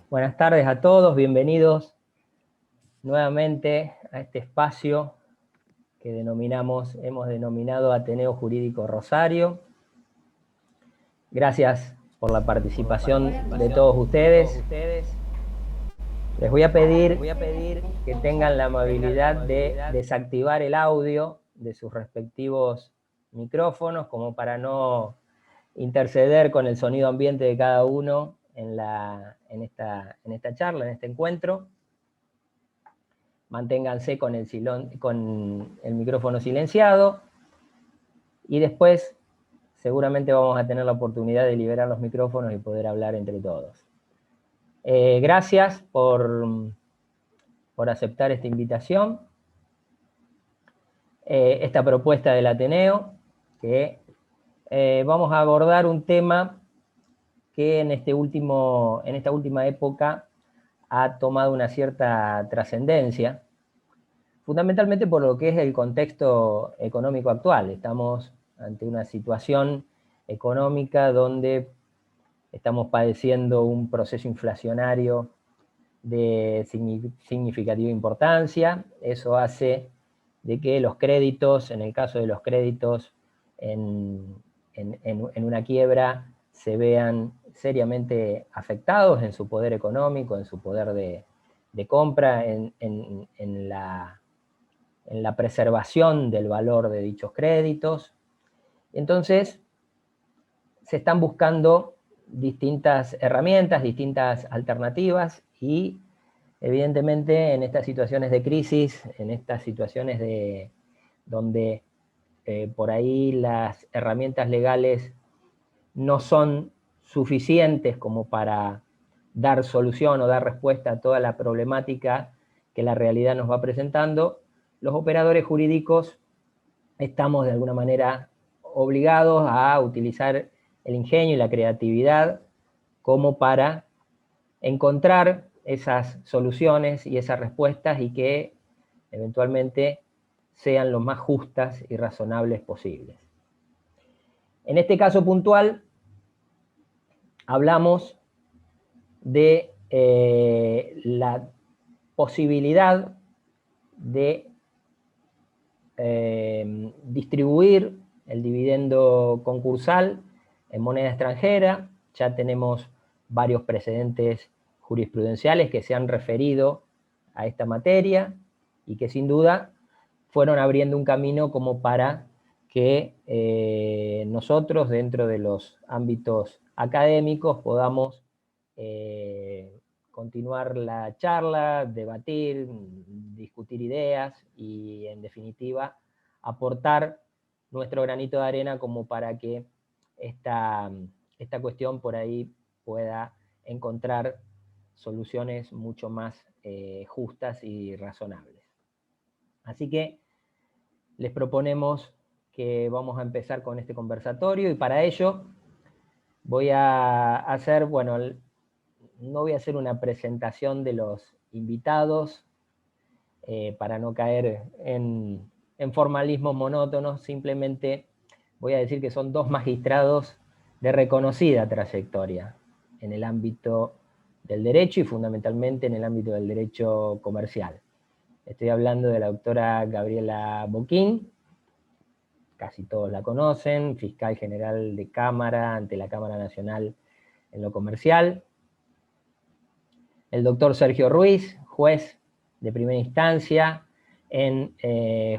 Buenas tardes a todos, bienvenidos nuevamente a este espacio que hemos denominado Ateneo Jurídico Rosario. Gracias por la participación de todos ustedes. Les voy a pedir que tengan la amabilidad de desactivar el audio de sus respectivos micrófonos, como para no interceder con el sonido ambiente de cada uno en esta charla, en este encuentro. Manténganse con el micrófono silenciado y después seguramente vamos a tener la oportunidad de liberar los micrófonos y poder hablar entre todos. Gracias por aceptar esta invitación, esta propuesta del Ateneo, que vamos a abordar un tema que en esta última época ha tomado una cierta trascendencia, fundamentalmente por lo que es el contexto económico actual. Estamos ante una situación económica donde estamos padeciendo un proceso inflacionario de significativa importancia. Eso hace de que los créditos, en el caso de los créditos en una quiebra, se vean seriamente afectados en su poder económico, en su poder de compra, en la preservación del valor de dichos créditos. Entonces, se están buscando distintas herramientas, distintas alternativas, y evidentemente en estas situaciones de crisis, en estas situaciones donde por ahí las herramientas legales no son suficientes como para dar solución o dar respuesta a toda la problemática que la realidad nos va presentando, los operadores jurídicos estamos de alguna manera obligados a utilizar el ingenio y la creatividad como para encontrar esas soluciones y esas respuestas, y que eventualmente sean lo más justas y razonables posibles. En este caso puntual, hablamos de la posibilidad de distribuir el dividendo concursal en moneda extranjera. Ya tenemos varios precedentes jurisprudenciales que se han referido a esta materia y que sin duda fueron abriendo un camino como para que nosotros, dentro de los ámbitos académicos, podamos continuar la charla, debatir, discutir ideas y, en definitiva, aportar nuestro granito de arena como para que esta cuestión por ahí pueda encontrar soluciones mucho más justas y razonables. Así que les proponemos que vamos a empezar con este conversatorio, y para ello voy a hacer, bueno, no voy a hacer una presentación de los invitados para no caer en formalismos monótonos. Simplemente voy a decir que son dos magistrados de reconocida trayectoria en el ámbito del derecho y fundamentalmente en el ámbito del derecho comercial. Estoy hablando de la doctora Gabriela Boquín, casi todos la conocen, fiscal general de Cámara ante la Cámara Nacional en lo comercial. El doctor Sergio Ruiz, juez de primera instancia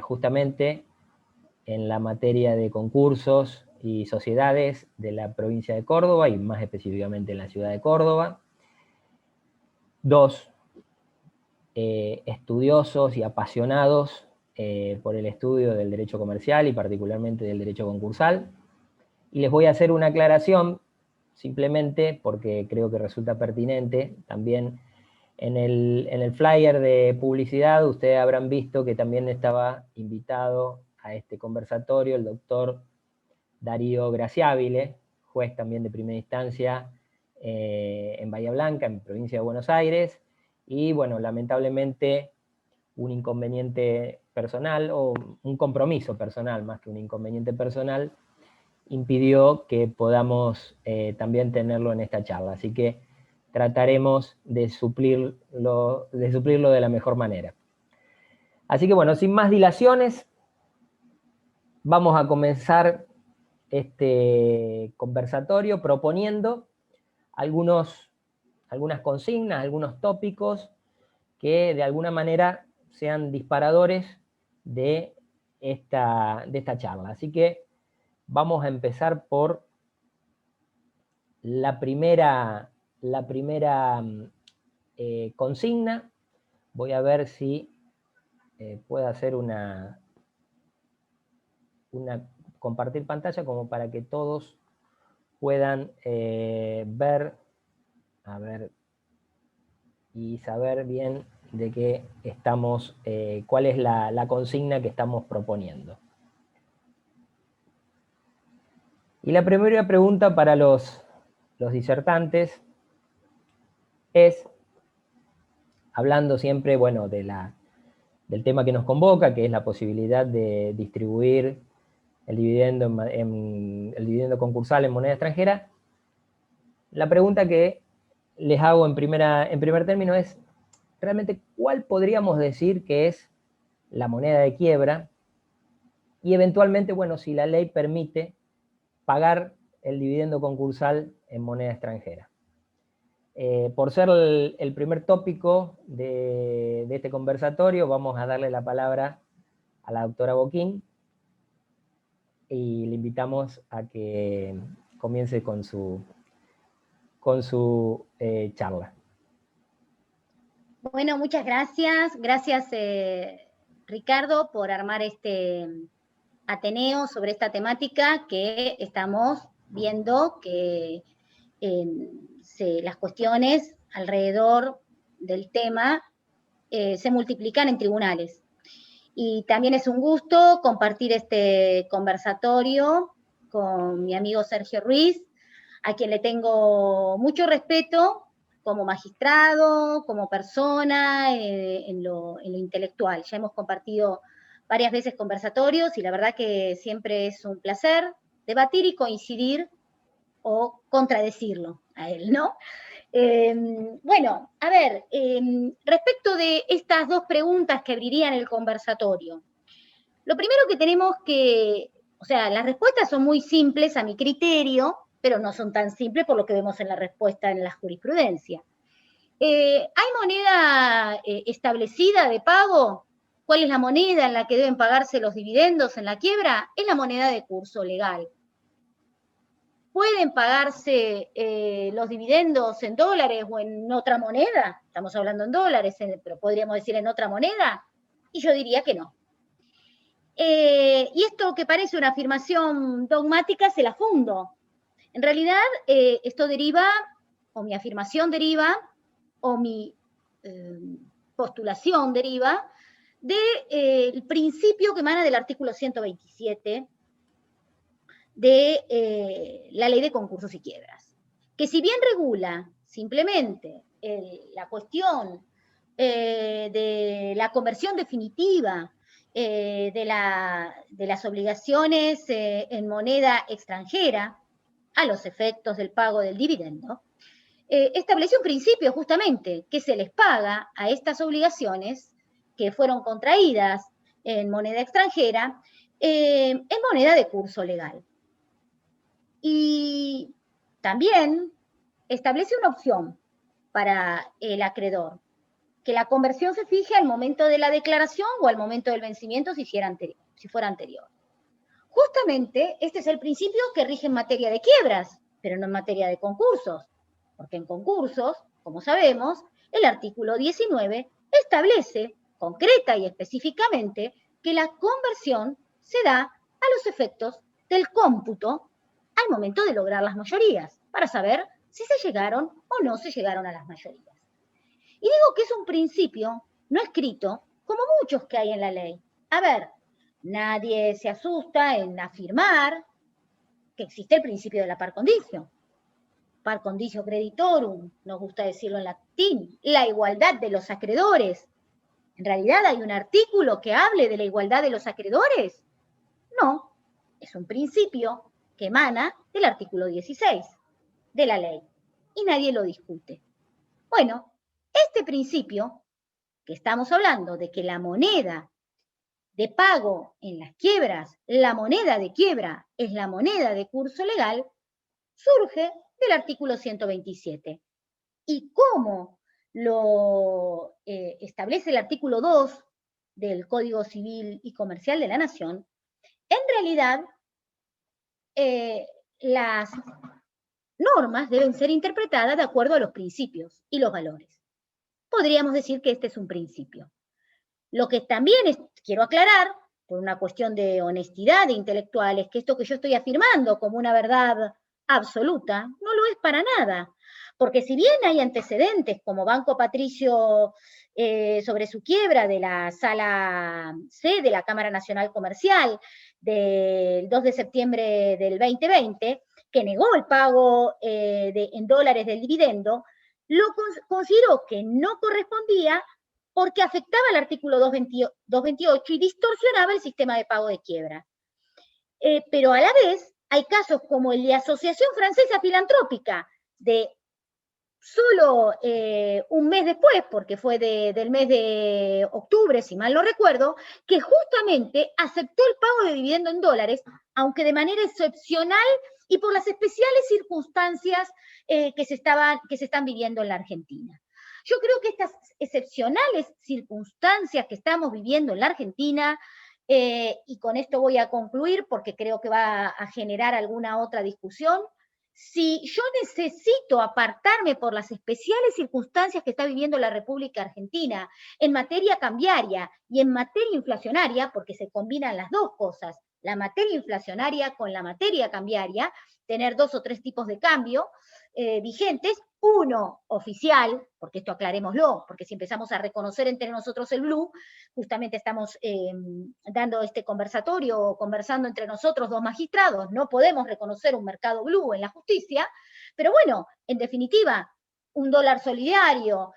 justamente en la materia de concursos y sociedades de la provincia de Córdoba, y más específicamente en la ciudad de Córdoba. Dos estudiosos y apasionados por el estudio del derecho comercial y particularmente del derecho concursal. Y les voy a hacer una aclaración, simplemente porque creo que resulta pertinente. También en el flyer de publicidad ustedes habrán visto que también estaba invitado a este conversatorio el doctor Darío Graciabile, juez también de primera instancia en Bahía Blanca, en provincia de Buenos Aires. Y bueno, lamentablemente un inconveniente personal, o un compromiso personal más que un inconveniente personal, impidió que podamos también tenerlo en esta charla. Así que trataremos de suplirlo de la mejor manera. Así que bueno, sin más dilaciones, vamos a comenzar este conversatorio proponiendo algunas consignas, algunos tópicos que de alguna manera sean disparadores de esta charla. Así que vamos a empezar por la primera consigna. Voy a ver si puedo hacer una compartir pantalla como para que todos puedan ver, a ver, y saber bien de qué estamos, cuál es la consigna que estamos proponiendo. Y la primera pregunta para los disertantes es, hablando siempre, bueno, del tema que nos convoca, que es la posibilidad de distribuir el dividendo concursal en moneda extranjera, la pregunta que les hago en primer término es, realmente, ¿cuál podríamos decir que es la moneda de quiebra? Y eventualmente, bueno, si la ley permite pagar el dividendo concursal en moneda extranjera. Por ser el primer tópico de este conversatorio, vamos a darle la palabra a la doctora Boquín y le invitamos a que comience con su charla. Bueno, muchas gracias. Gracias, Ricardo, por armar este Ateneo sobre esta temática que estamos viendo que las cuestiones alrededor del tema se multiplican en tribunales. Y también es un gusto compartir este conversatorio con mi amigo Sergio Ruiz, a quien le tengo mucho respeto como magistrado, como persona, en lo intelectual. Ya hemos compartido varias veces conversatorios y la verdad que siempre es un placer debatir y coincidir o contradecirlo a él, ¿no? Bueno, a ver, respecto de estas dos preguntas que abrirían el conversatorio, lo primero que tenemos que, o sea, las respuestas son muy simples a mi criterio, pero no son tan simples por lo que vemos en la respuesta en la jurisprudencia. ¿Hay moneda establecida de pago? ¿Cuál es la moneda en la que deben pagarse los dividendos en la quiebra? Es la moneda de curso legal. ¿Pueden pagarse los dividendos en dólares o en otra moneda? Estamos hablando en dólares, pero podríamos decir en otra moneda. Y yo diría que no. Y esto que parece una afirmación dogmática, se la fundo. En realidad, esto deriva, o mi afirmación deriva, o mi postulación deriva, del principio que emana del artículo 127 de la Ley de Concursos y Quiebras, que si bien regula simplemente la cuestión de la conversión definitiva de las obligaciones en moneda extranjera a los efectos del pago del dividendo, estableció un principio justamente que se les paga a estas obligaciones que fueron contraídas en moneda extranjera en moneda de curso legal. Y también establece una opción para el acreedor, que la conversión se fije al momento de la declaración o al momento del vencimiento si fuera anterior. Justamente este es el principio que rige en materia de quiebras, pero no en materia de concursos, porque en concursos, como sabemos, el artículo 19 establece concreta y específicamente que la conversión se da a los efectos del cómputo al momento de lograr las mayorías, para saber si se llegaron o no se llegaron a las mayorías. Y digo que es un principio no escrito, como muchos que hay en la ley. A ver, nadie se asusta en afirmar que existe el principio de la par condicio. Par condicio creditorum, nos gusta decirlo en latín, la igualdad de los acreedores. ¿En realidad hay un artículo que hable de la igualdad de los acreedores? No, es un principio que emana del artículo 16 de la ley y nadie lo discute. Bueno, este principio que estamos hablando de que la moneda de pago en las quiebras, la moneda de quiebra es la moneda de curso legal, surge del artículo 127. ¿Y cómo lo establece el artículo 2 del Código Civil y Comercial de la Nación? En realidad, las normas deben ser interpretadas de acuerdo a los principios y los valores. Podríamos decir que este es un principio. Lo que también quiero aclarar, por una cuestión de honestidad de intelectuales, que esto que yo estoy afirmando como una verdad absoluta, no lo es para nada. Porque si bien hay antecedentes como Banco Patricio sobre su quiebra de la Sala C de la Cámara Nacional Comercial del 2 de septiembre del 2020, que negó el pago en dólares del dividendo, lo consideró que no correspondía porque afectaba el artículo 228 y distorsionaba el sistema de pago de quiebra. Pero a la vez hay casos como el de Asociación Francesa Filantrópica, de solo un mes después, porque fue del mes de octubre, si mal no recuerdo, que justamente aceptó el pago de dividendo en dólares, aunque de manera excepcional y por las especiales circunstancias que se están viviendo en la Argentina. Yo creo que estas excepcionales circunstancias que estamos viviendo en la Argentina, y con esto voy a concluir porque creo que va a generar alguna otra discusión, si yo necesito apartarme por las especiales circunstancias que está viviendo la República Argentina en materia cambiaria y en materia inflacionaria, porque se combinan las dos cosas, la materia inflacionaria con la materia cambiaria, tener 2 o 3 tipos de cambio vigentes, uno oficial, porque esto aclarémoslo, porque si empezamos a reconocer entre nosotros el blue, justamente estamos dando este conversatorio, conversando entre nosotros 2 magistrados, no podemos reconocer un mercado blue en la justicia, pero bueno, en definitiva, un dólar solidario,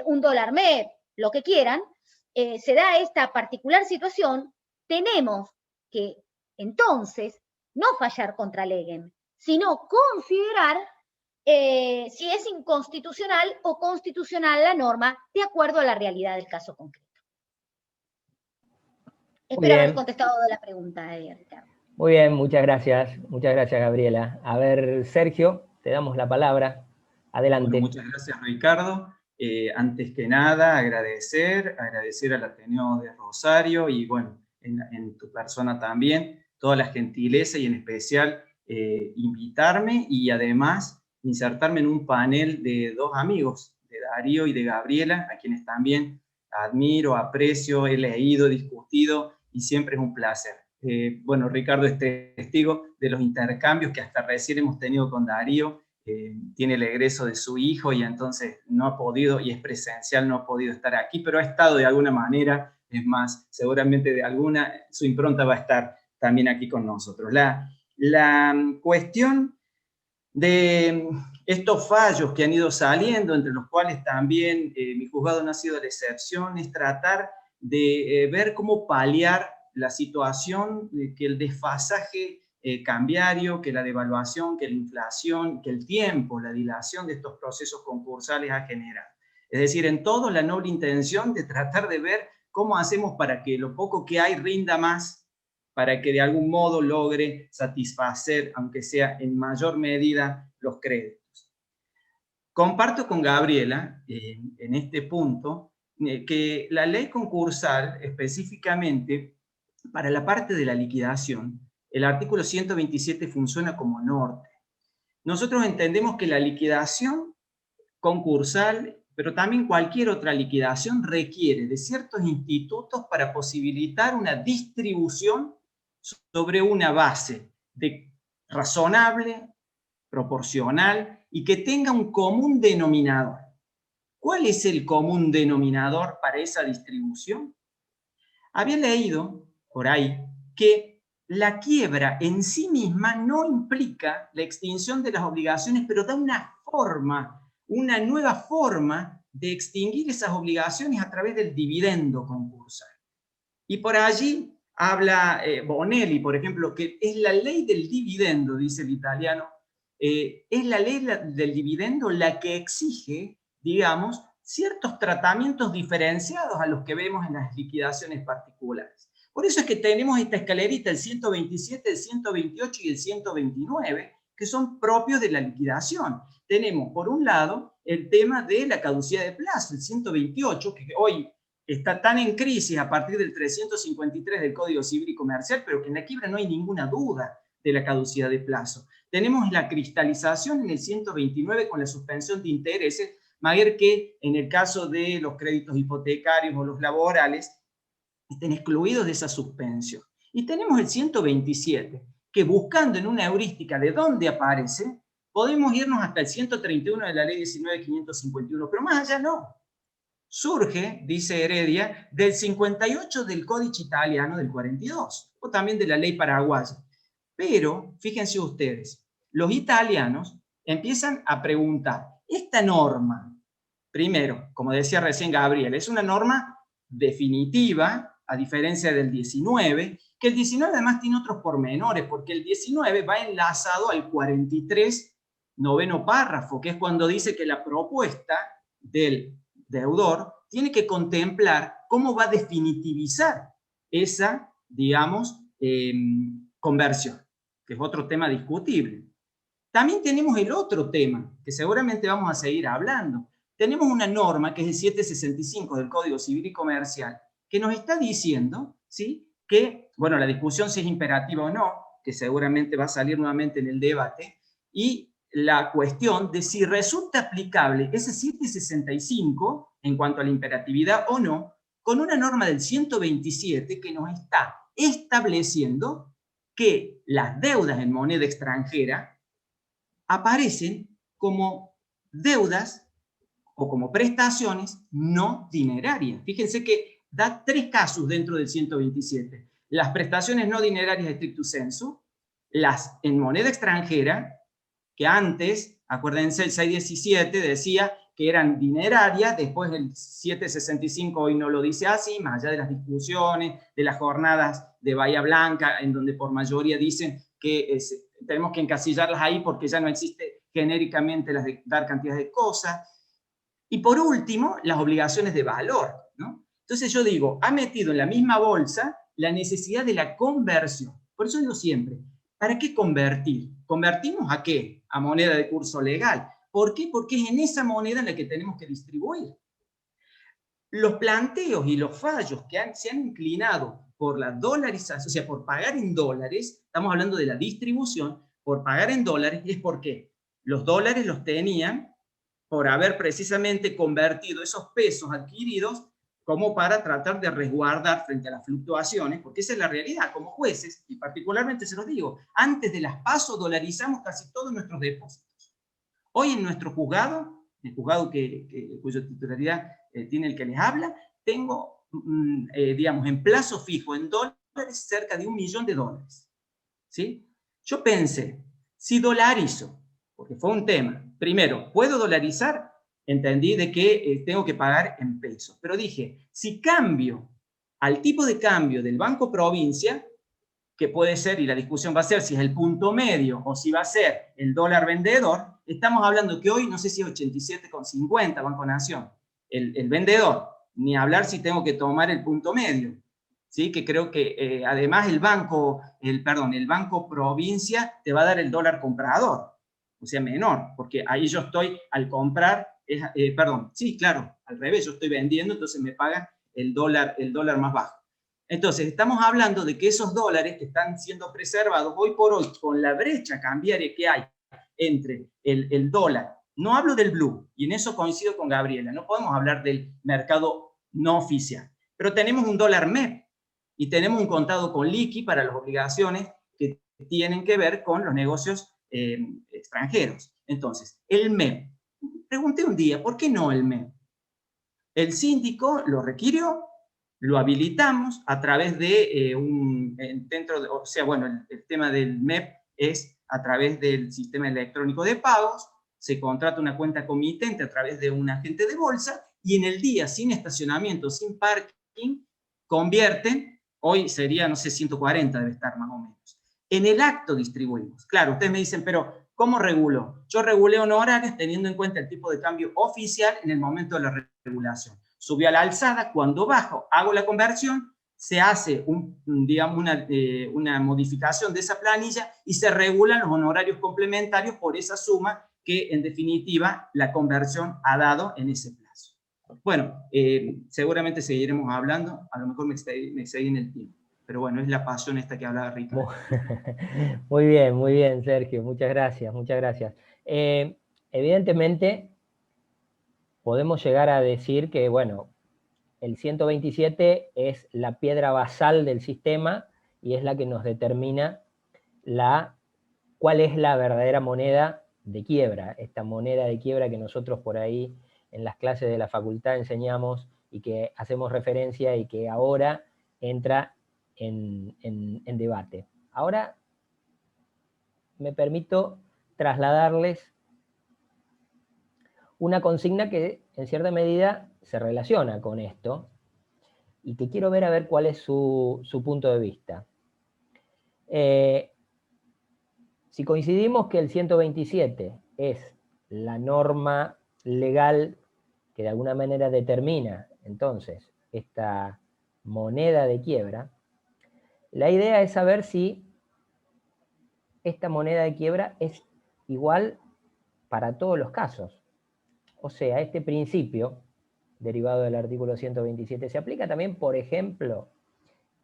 un dólar MEP, lo que quieran, se da esta particular situación, tenemos que entonces no fallar contra Legem, sino considerar si es inconstitucional o constitucional la norma de acuerdo a la realidad del caso concreto. Espero haber contestado la pregunta, Ricardo. Muy bien, muchas gracias, Gabriela. A ver, Sergio, te damos la palabra. Adelante. Bueno, muchas gracias, Ricardo. Antes que nada, agradecer al Ateneo de Rosario y, bueno, en tu persona también, toda la gentileza y en especial invitarme y además insertarme en un panel de 2 amigos, de Darío y de Gabriela, a quienes también admiro, aprecio, he leído, discutido y siempre es un placer. Bueno, Ricardo es testigo de los intercambios que hasta recién hemos tenido con Darío. Tiene el egreso de su hijo y entonces no ha podido, y es presencial, no ha podido estar aquí, pero ha estado de alguna manera, es más, seguramente de alguna, su impronta va a estar también aquí con nosotros. La cuestión de estos fallos que han ido saliendo, entre los cuales también mi juzgado no ha sido la excepción, es tratar de ver cómo paliar la situación de que el desfasaje cambiario, que la devaluación, que la inflación, que el tiempo, la dilación de estos procesos concursales ha generado. Es decir, en todo la noble intención de tratar de ver cómo hacemos para que lo poco que hay rinda más, para que de algún modo logre satisfacer, aunque sea en mayor medida, los créditos. Comparto con Gabriela, en este punto, que la ley concursal, específicamente para la parte de la liquidación, el artículo 127 funciona como norte. Nosotros entendemos que la liquidación concursal, pero también cualquier otra liquidación, requiere de ciertos institutos para posibilitar una distribución sobre una base razonable, proporcional y que tenga un común denominador. ¿Cuál es el común denominador para esa distribución? Había leído por ahí que la quiebra en sí misma no implica la extinción de las obligaciones, pero da una nueva forma de extinguir esas obligaciones a través del dividendo concursal. Y por allí habla Bonelli, por ejemplo, que es la ley del dividendo, dice el italiano, es la ley del dividendo la que exige digamos, ciertos tratamientos diferenciados a los que vemos en las liquidaciones particulares. Por eso es que tenemos esta escalerita, el 127, el 128 y el 129, que son propios de la liquidación. Tenemos, por un lado, el tema de la caducidad de plazo, el 128, que hoy está tan en crisis a partir del 353 del Código Civil y Comercial, pero que en la quiebra no hay ninguna duda de la caducidad de plazo. Tenemos la cristalización en el 129 con la suspensión de intereses, mayor que en el caso de los créditos hipotecarios o los laborales, estén excluidos de esa suspensión. Y tenemos el 127, que buscando en una heurística de dónde aparece, podemos irnos hasta el 131 de la ley 19.551, pero más allá no. Surge, dice Heredia, del 58 del Códice Italiano del 42, o también de la ley paraguaya. Pero, fíjense ustedes, los italianos empiezan a preguntar, esta norma, primero, como decía recién Gabriel, es una norma definitiva, a diferencia del 19, que el 19 además tiene otros pormenores, porque el 19 va enlazado al 43, noveno párrafo, que es cuando dice que la propuesta del deudor tiene que contemplar cómo va a definitivizar esa, digamos, conversión, que es otro tema discutible. También tenemos el otro tema, que seguramente vamos a seguir hablando. Tenemos una norma, que es el 765 del Código Civil y Comercial, que nos está diciendo, ¿sí?, que, bueno, la discusión si es imperativa o no, que seguramente va a salir nuevamente en el debate, y la cuestión de si resulta aplicable ese 765 en cuanto a la imperatividad o no, con una norma del 127 que nos está estableciendo que las deudas en moneda extranjera aparecen como deudas o como prestaciones no dinerarias. Fíjense que da 3 casos dentro del 127. Las prestaciones no dinerarias stricto sensu, las en moneda extranjera, que antes, acuérdense, el 617 decía que eran dinerarias, después el 765 hoy no lo dice así, más allá de las discusiones, de las jornadas de Bahía Blanca, en donde por mayoría dicen que tenemos que encasillarlas ahí porque ya no existe genéricamente las de dar cantidades de cosas. Y por último, las obligaciones de valor, ¿no? Entonces yo digo, ha metido en la misma bolsa la necesidad de la conversión. Por eso digo siempre, ¿para qué convertir? ¿Convertimos a qué? A moneda de curso legal. ¿Por qué? Porque es en esa moneda en la que tenemos que distribuir. Los planteos y los fallos que se han inclinado por la dolarización, o sea, por pagar en dólares, estamos hablando de la distribución, por pagar en dólares, es porque los dólares los tenían por haber precisamente convertido esos pesos adquiridos como para tratar de resguardar frente a las fluctuaciones, porque esa es la realidad, como jueces, y particularmente se los digo, antes de las PASO dolarizamos casi todos nuestros depósitos. Hoy en nuestro juzgado, el juzgado cuya titularidad tiene el que les habla, tengo, digamos, en plazo fijo en dólares cerca de $1 millón. ¿Sí? Yo pensé, si dolarizo, porque fue un tema, primero, ¿puedo dolarizar? Entendí de que tengo que pagar en pesos. Pero dije, si cambio al tipo de cambio del Banco Provincia, que puede ser, y la discusión va a ser si es el punto medio o si va a ser el dólar vendedor, estamos hablando que hoy, no sé si es 87,50 Banco Nación, el vendedor, ni hablar si tengo que tomar el punto medio, ¿sí? Que creo que además el Banco Provincia te va a dar el dólar comprador, o sea, menor, porque ahí yo estoy al comprar, sí, claro, al revés, yo estoy vendiendo, entonces me pagan el dólar más bajo. Entonces, estamos hablando de que esos dólares que están siendo preservados hoy por hoy, con la brecha cambiaria que hay entre el dólar, no hablo del blue, y en eso coincido con Gabriela, no podemos hablar del mercado no oficial, pero tenemos un dólar MEP, y tenemos un contado con liqui para las obligaciones que tienen que ver con los negocios extranjeros. Entonces, el MEP, pregunté un día, ¿por qué no el MEP? El síndico lo requirió, lo habilitamos a través de el tema del MEP es a través del sistema electrónico de pagos, se contrata una cuenta comitente a través de un agente de bolsa y en el día, sin estacionamiento, sin parking, convierten, hoy sería, no sé, 140 debe estar más o menos. En el acto distribuimos. Claro, ustedes me dicen, pero ¿Cómo regulo? Yo regulé honorarios teniendo en cuenta el tipo de cambio oficial en el momento de la regulación. Subió a la alzada, cuando bajo, hago la conversión, se hace digamos una modificación de esa planilla y se regulan los honorarios complementarios por esa suma que en definitiva la conversión ha dado en ese plazo. Bueno, seguramente seguiremos hablando, a lo mejor me excedí en el tiempo, pero bueno, es la pasión esta que hablaba Ricardo. Muy bien, Sergio, muchas gracias, muchas gracias. Evidentemente, podemos llegar a decir que, bueno, el 127 es la piedra basal del sistema y es la que nos determina cuál es la verdadera moneda de quiebra, esta moneda de quiebra que nosotros por ahí en las clases de la facultad enseñamos y que hacemos referencia y que ahora entra en debate. Ahora me permito trasladarles una consigna que en cierta medida se relaciona con esto y que quiero ver a ver cuál es su punto de vista. Si coincidimos que el 127 es la norma legal que de alguna manera determina entonces esta moneda de quiebra, la idea es saber si esta moneda de quiebra es igual para todos los casos. O sea, este principio derivado del artículo 127 se aplica también, por ejemplo,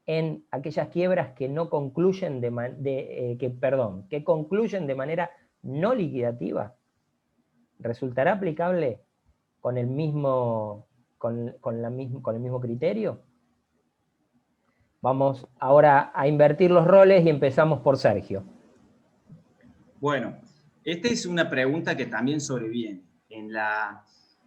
en aquellas quiebras que no concluyen que concluyen de manera no liquidativa. ¿Resultará aplicable con el mismo criterio? Vamos ahora a invertir los roles y empezamos por Sergio. Bueno, esta es una pregunta que también sobreviene.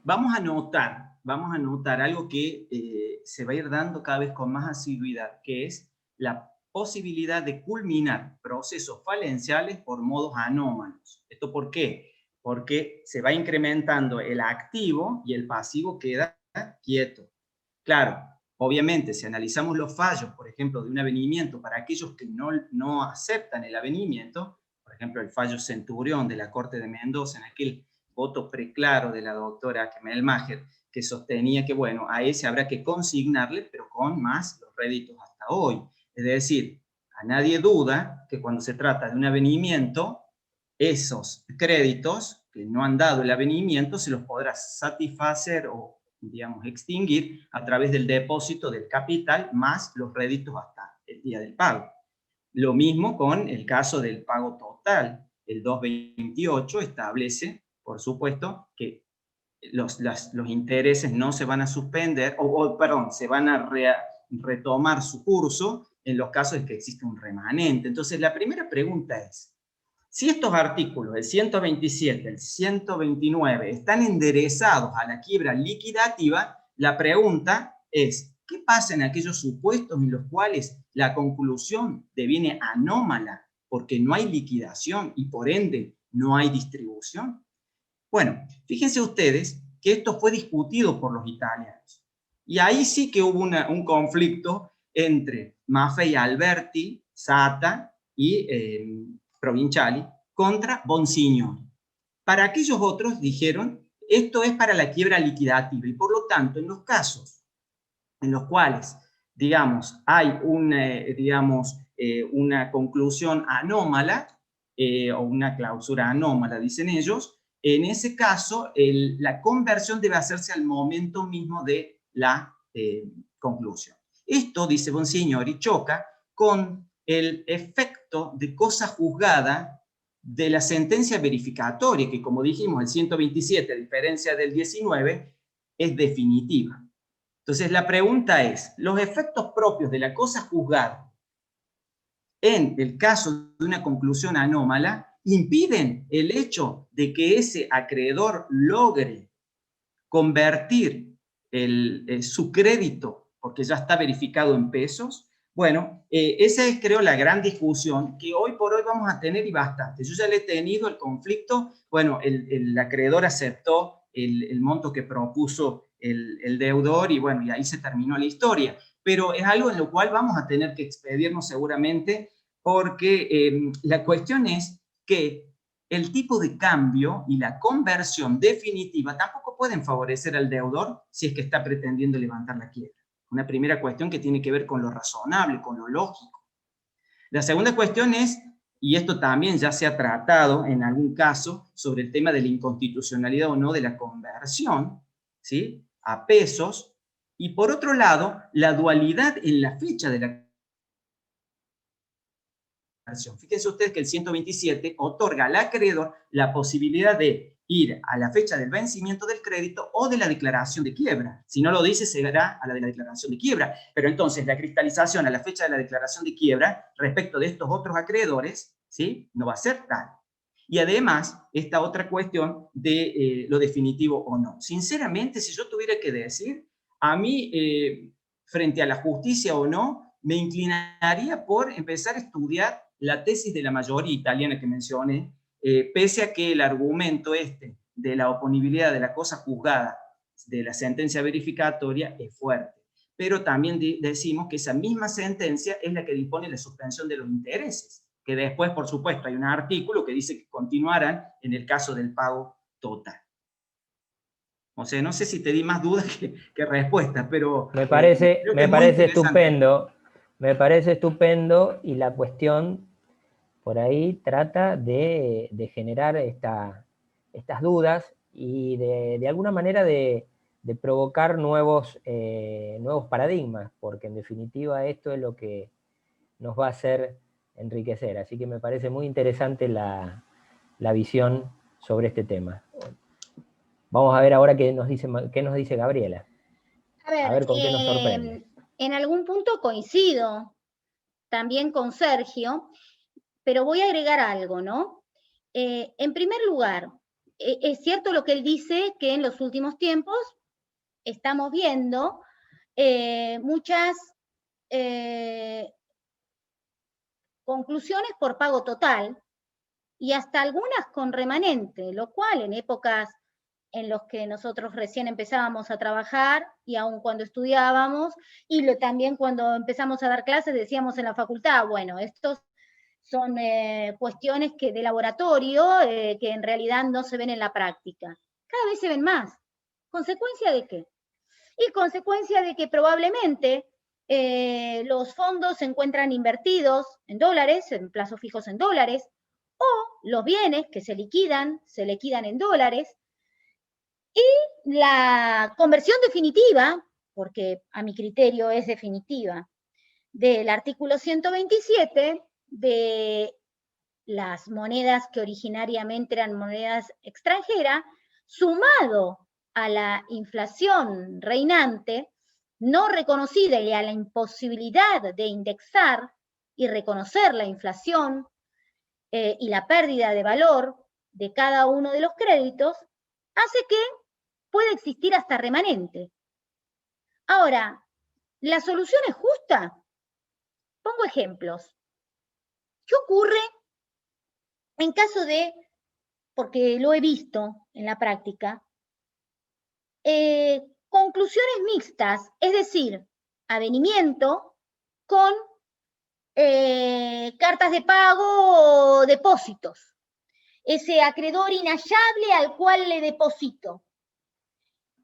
Vamos a notar algo que se va a ir dando cada vez con más asiduidad, que es la posibilidad de culminar procesos falenciales por modos anómalos. ¿Esto por qué? Porque se va incrementando el activo y el pasivo queda quieto. Claro, obviamente, si analizamos los fallos, por ejemplo, de un avenimiento para aquellos que no aceptan el avenimiento, por ejemplo, el fallo Centurión de la Corte de Mendoza, en aquel voto preclaro de la doctora Kemel Maher, que sostenía que, bueno, a ese habrá que consignarle, pero con más los réditos hasta hoy. Es decir, a nadie duda que cuando se trata de un avenimiento, esos créditos que no han dado el avenimiento se los podrá satisfacer o, digamos, extinguir a través del depósito del capital más los réditos hasta el día del pago. Lo mismo con el caso del pago total. El 228 establece, por supuesto, que los intereses no se van a suspender, perdón, se van a retomar su curso en los casos en que existe un remanente. Entonces, la primera pregunta es, si estos artículos, el 127, el 129, están enderezados a la quiebra liquidativa, la pregunta es, ¿qué pasa en aquellos supuestos en los cuales la conclusión deviene anómala porque no hay liquidación y por ende no hay distribución? Bueno, fíjense ustedes que esto fue discutido por los italianos. Y ahí sí que hubo un conflicto entre Maffei Alberti, Sata y Provinciali contra Bonsignori. Para aquellos otros dijeron, esto es para la quiebra liquidativa y por lo tanto en los casos en los cuales, digamos, hay una conclusión anómala o una clausura anómala, dicen ellos, en ese caso la conversión debe hacerse al momento mismo de la conclusión. Esto, dice Bonsignori, choca con el efecto de cosa juzgada de la sentencia verificatoria, que como dijimos, el 127, a diferencia del 19, es definitiva. Entonces la pregunta es, ¿los efectos propios de la cosa juzgada en el caso de una conclusión anómala impiden el hecho de que ese acreedor logre convertir su crédito, porque ya está verificado en pesos? Bueno, esa es, creo, la gran discusión que hoy por hoy vamos a tener y bastante. Yo ya le he tenido el conflicto, bueno, el acreedor aceptó el monto que propuso el deudor y bueno, y ahí se terminó la historia. Pero es algo en lo cual vamos a tener que expedirnos seguramente porque la cuestión es que el tipo de cambio y la conversión definitiva tampoco pueden favorecer al deudor si es que está pretendiendo levantar la quiebra. Una primera cuestión que tiene que ver con lo razonable, con lo lógico. La segunda cuestión es, y esto también ya se ha tratado en algún caso, sobre el tema de la inconstitucionalidad o no de la conversión, ¿sí?, a pesos, y por otro lado, la dualidad en la fecha de la conversión. Fíjense ustedes que el 127 otorga al acreedor la posibilidad de ir a la fecha del vencimiento del crédito o de la declaración de quiebra. Si no lo dice, se hará a la de la declaración de quiebra. Pero entonces la cristalización a la fecha de la declaración de quiebra respecto de estos otros acreedores, ¿sí?, no va a ser tal. Y además, esta otra cuestión de lo definitivo o no. Sinceramente, si yo tuviera que decir, a mí, frente a la justicia o no, me inclinaría por empezar a estudiar la tesis de la mayoría italiana que mencioné, pese a que el argumento de la oponibilidad de la cosa juzgada, de la sentencia verificatoria, es fuerte. Pero también decimos que esa misma sentencia es la que dispone la suspensión de los intereses, que después, por supuesto, hay un artículo que dice que continuarán en el caso del pago total. O sea, no sé si te di más dudas que respuestas, pero me parece estupendo. Me parece estupendo, y la cuestión por ahí trata de generar estas dudas y de alguna manera de provocar nuevos paradigmas, porque en definitiva esto es lo que nos va a hacer enriquecer. Así que me parece muy interesante la visión sobre este tema. Vamos a ver ahora qué nos dice Gabriela. A ver, con qué nos sorprende. En algún punto coincido también con Sergio, pero voy a agregar algo, ¿no? En primer lugar, es cierto lo que él dice, que en los últimos tiempos estamos viendo muchas conclusiones por pago total y hasta algunas con remanente, lo cual en épocas en los que nosotros recién empezábamos a trabajar y aún cuando estudiábamos y también cuando empezamos a dar clases decíamos en la facultad, bueno, estos son cuestiones de laboratorio que en realidad no se ven en la práctica. Cada vez se ven más. ¿Consecuencia de qué? Y consecuencia de que probablemente los fondos se encuentran invertidos en dólares, en plazos fijos en dólares, o los bienes que se liquidan en dólares, y la conversión definitiva, porque a mi criterio es definitiva, del artículo 127 de las monedas que originariamente eran monedas extranjeras, sumado a la inflación reinante, no reconocida, y a la imposibilidad de indexar y reconocer la inflación y la pérdida de valor de cada uno de los créditos, hace que pueda existir hasta remanente. Ahora, ¿la solución es justa? Pongo ejemplos. ¿Qué ocurre en caso de, porque lo he visto en la práctica, conclusiones mixtas, es decir, avenimiento con cartas de pago o depósitos? Ese acreedor inhallable al cual le deposito.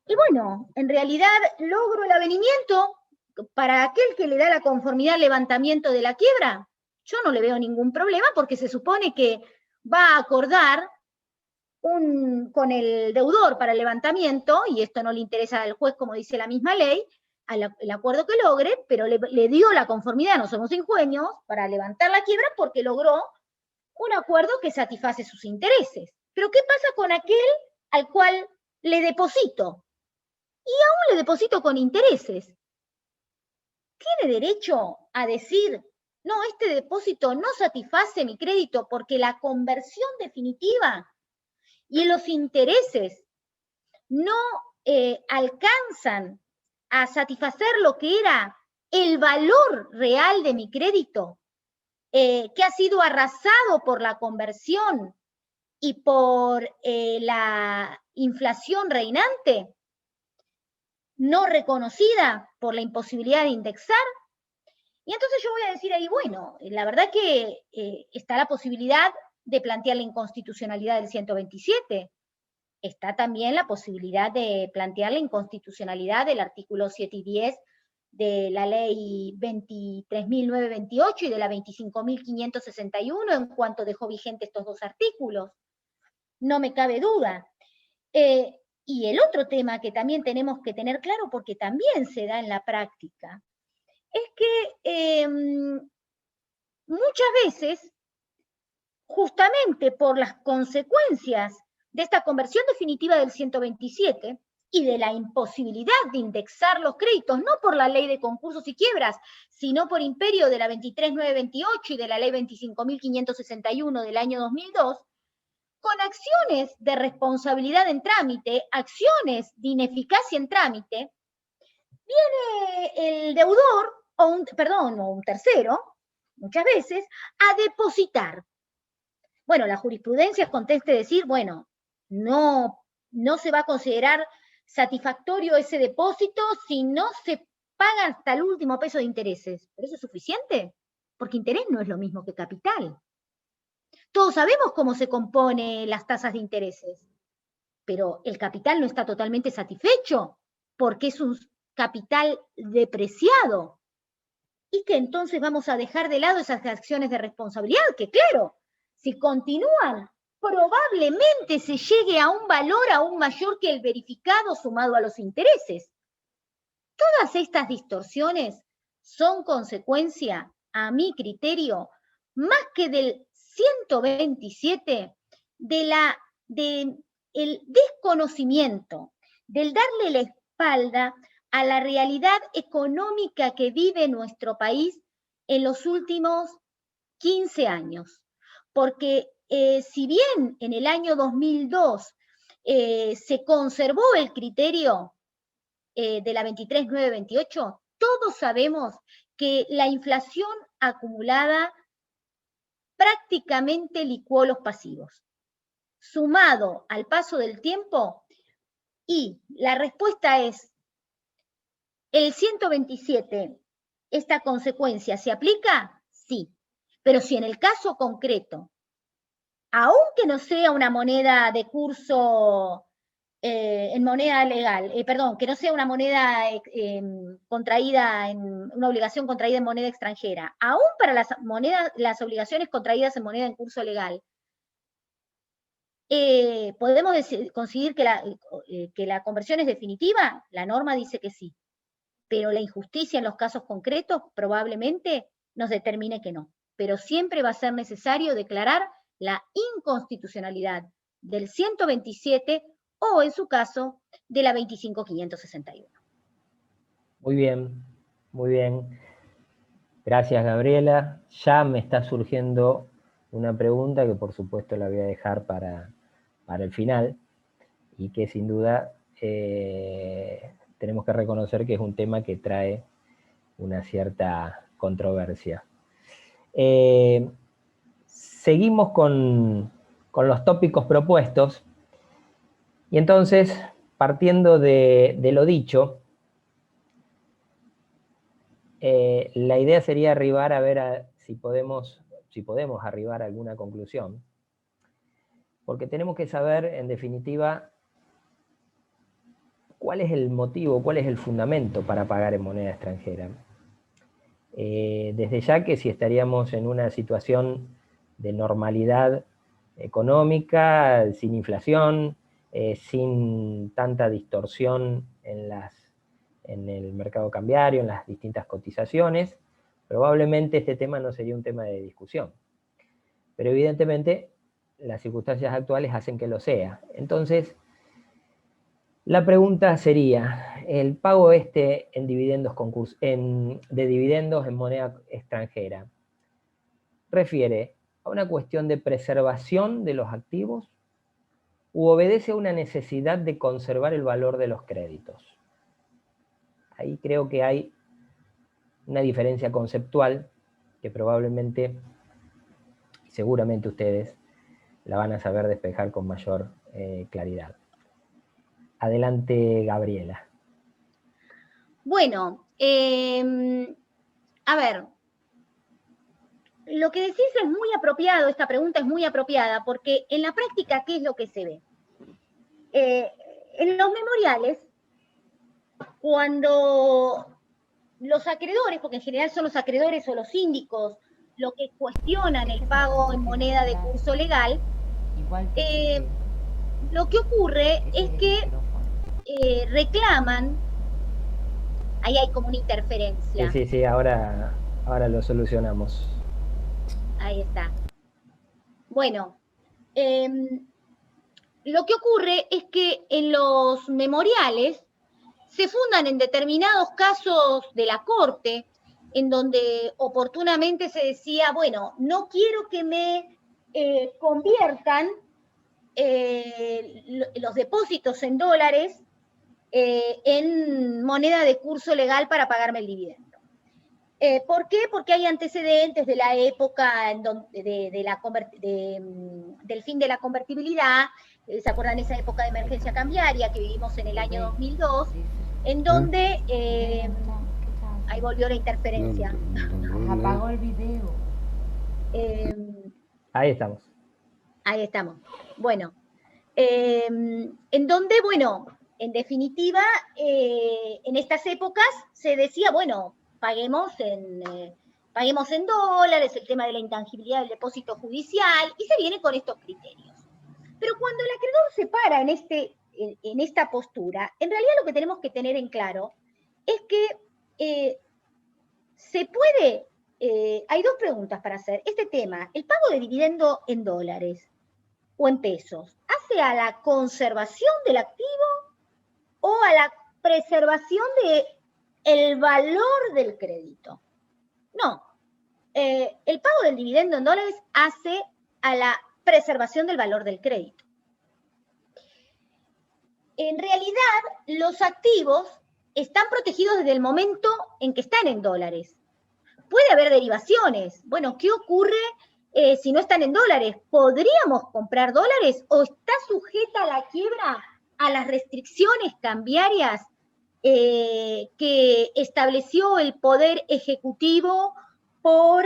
Y bueno, en realidad logro el avenimiento para aquel que le da la conformidad al levantamiento de la quiebra. Yo no le veo ningún problema porque se supone que va a acordar con el deudor para el levantamiento, y esto no le interesa al juez como dice la misma ley, el acuerdo que logre, pero le dio la conformidad, no somos ingenuos, para levantar la quiebra porque logró un acuerdo que satisface sus intereses. Pero ¿qué pasa con aquel al cual le deposito? Y aún le deposito con intereses. ¿Tiene derecho a decir, no, este depósito no satisface mi crédito porque la conversión definitiva y los intereses no alcanzan a satisfacer lo que era el valor real de mi crédito, que ha sido arrasado por la conversión y por la inflación reinante, no reconocida por la imposibilidad de indexar? Y entonces yo voy a decir ahí, bueno, la verdad que está la posibilidad de plantear la inconstitucionalidad del 127. Está también la posibilidad de plantear la inconstitucionalidad del artículo 7 y 10 de la ley 23.928 y de la 25.561 en cuanto dejó vigente estos dos artículos. No me cabe duda. Y el otro tema que también tenemos que tener claro, porque también se da en la práctica, es que muchas veces, justamente por las consecuencias de esta conversión definitiva del 127 y de la imposibilidad de indexar los créditos, no por la ley de concursos y quiebras, sino por imperio de la 23.928 y de la ley 25.561 del año 2002, con acciones de responsabilidad en trámite, acciones de ineficacia en trámite, viene el deudor, o un tercero, muchas veces, a depositar. Bueno, la jurisprudencia conteste decir, bueno, no se va a considerar satisfactorio ese depósito si no se paga hasta el último peso de intereses. ¿Pero eso es suficiente? Porque interés no es lo mismo que capital. Todos sabemos cómo se componen las tasas de intereses, pero el capital no está totalmente satisfecho porque es un capital depreciado. Y que entonces vamos a dejar de lado esas acciones de responsabilidad, que claro, si continúan, probablemente se llegue a un valor aún mayor que el verificado sumado a los intereses. Todas estas distorsiones son consecuencia, a mi criterio, más que del 127, del desconocimiento, del darle la espalda a la realidad económica que vive nuestro país en los últimos 15 años. Porque si bien en el año 2002 se conservó el criterio de la 23.928, todos sabemos que la inflación acumulada prácticamente licuó los pasivos. Sumado al paso del tiempo, y la respuesta es, ¿el 127, esta consecuencia se aplica? Sí. Pero si en el caso concreto, aunque no sea una moneda de curso en moneda legal, que no sea una moneda contraída una obligación contraída en moneda extranjera, aún para las obligaciones contraídas en moneda en curso legal, ¿podemos conseguir que la conversión es definitiva? La norma dice que sí, pero la injusticia en los casos concretos probablemente nos determine que no. Pero siempre va a ser necesario declarar la inconstitucionalidad del 127 o, en su caso, de la 25.561. Muy bien, muy bien. Gracias, Gabriela. Ya me está surgiendo una pregunta que por supuesto la voy a dejar para el final y que sin duda tenemos que reconocer que es un tema que trae una cierta controversia. Seguimos con los tópicos propuestos y entonces, partiendo de lo dicho, la idea sería arribar a ver si podemos arribar a alguna conclusión, porque tenemos que saber, en definitiva, cuál es el motivo, cuál es el fundamento para pagar en moneda extranjera. Desde ya que si estaríamos en una situación de normalidad económica, sin inflación, sin tanta distorsión en el mercado cambiario, en las distintas cotizaciones, probablemente este tema no sería un tema de discusión. Pero evidentemente las circunstancias actuales hacen que lo sea. Entonces, la pregunta sería, ¿el pago de dividendos en moneda extranjera refiere a una cuestión de preservación de los activos u obedece a una necesidad de conservar el valor de los créditos? Ahí creo que hay una diferencia conceptual que probablemente, y seguramente ustedes, la van a saber despejar con mayor claridad. Adelante, Gabriela. Bueno, a ver, lo que decís es muy apropiado, esta pregunta es muy apropiada, porque en la práctica, ¿qué es lo que se ve? En los memoriales, cuando los acreedores, porque en general son los acreedores o los síndicos, los que cuestionan el pago en moneda de curso legal, lo que ocurre es que reclaman, ahí hay como una interferencia. Sí, ahora lo solucionamos. Ahí está. Bueno, lo que ocurre es que en los memoriales se fundan en determinados casos de la Corte, en donde oportunamente se decía, bueno, no quiero que me conviertan los depósitos en dólares en moneda de curso legal para pagarme el dividendo. ¿Por qué? Porque hay antecedentes de la época del fin de la convertibilidad. ¿Se acuerdan de esa época de emergencia cambiaria que vivimos en el año 2002? En donde, ahí volvió la interferencia. Apagó el video. Ahí estamos. Ahí estamos. Bueno, en donde, bueno, en definitiva, en estas épocas se decía, bueno, paguemos en dólares, el tema de la intangibilidad del depósito judicial, y se viene con estos criterios. Pero cuando el acreedor se para en esta postura, en realidad lo que tenemos que tener en claro es que se puede, hay dos preguntas para hacer. Este tema, el pago de dividendo en dólares o en pesos, ¿hace a la conservación del activo o a la preservación del valor del crédito? No. El pago del dividendo en dólares hace a la preservación del valor del crédito. En realidad, los activos están protegidos desde el momento en que están en dólares. Puede haber derivaciones. Bueno, ¿qué ocurre si no están en dólares? ¿Podríamos comprar dólares o está sujeta a la quiebra a las restricciones cambiarias que estableció el Poder Ejecutivo por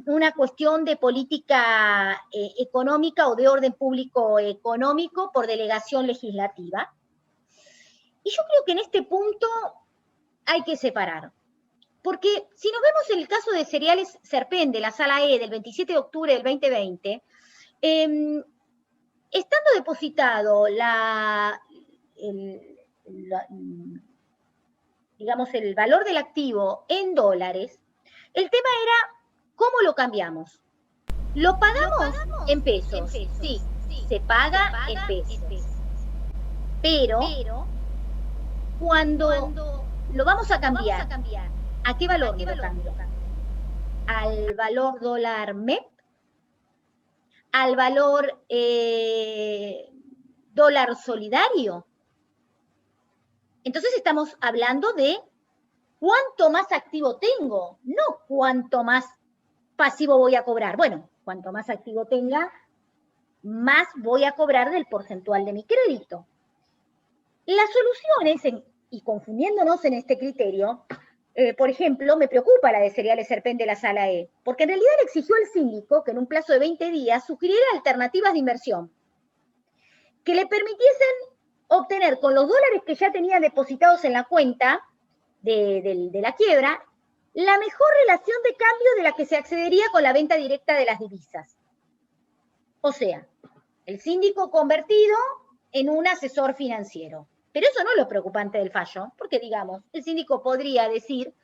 una cuestión de política económica o de orden público económico por delegación legislativa? Y yo creo que en este punto hay que separar. Porque si nos vemos en el caso de Cereales Serpen, de la Sala E, del 27 de octubre del 2020, estando depositado digamos, el valor del activo en dólares, el tema era cómo lo cambiamos. ¿Lo pagamos en pesos? Sí, se paga en pesos. Pero cuando lo vamos a cambiar, ¿a qué valor lo cambio? ¿Al valor dólar MEP? ¿Al valor dólar solidario? Entonces estamos hablando de cuánto más activo tengo, no cuánto más pasivo voy a cobrar. Bueno, cuanto más activo tenga, más voy a cobrar del porcentual de mi crédito. Las soluciones, y confundiéndonos en este criterio, por ejemplo, me preocupa la de Cereales Serpen de la Sala E, porque en realidad le exigió al síndico que en un plazo de 20 días sugiriera alternativas de inversión que le permitiesen obtener con los dólares que ya tenía depositados en la cuenta de la quiebra, la mejor relación de cambio de la que se accedería con la venta directa de las divisas. O sea, el síndico convertido en un asesor financiero. Pero eso no es lo preocupante del fallo, porque digamos, el síndico podría decir,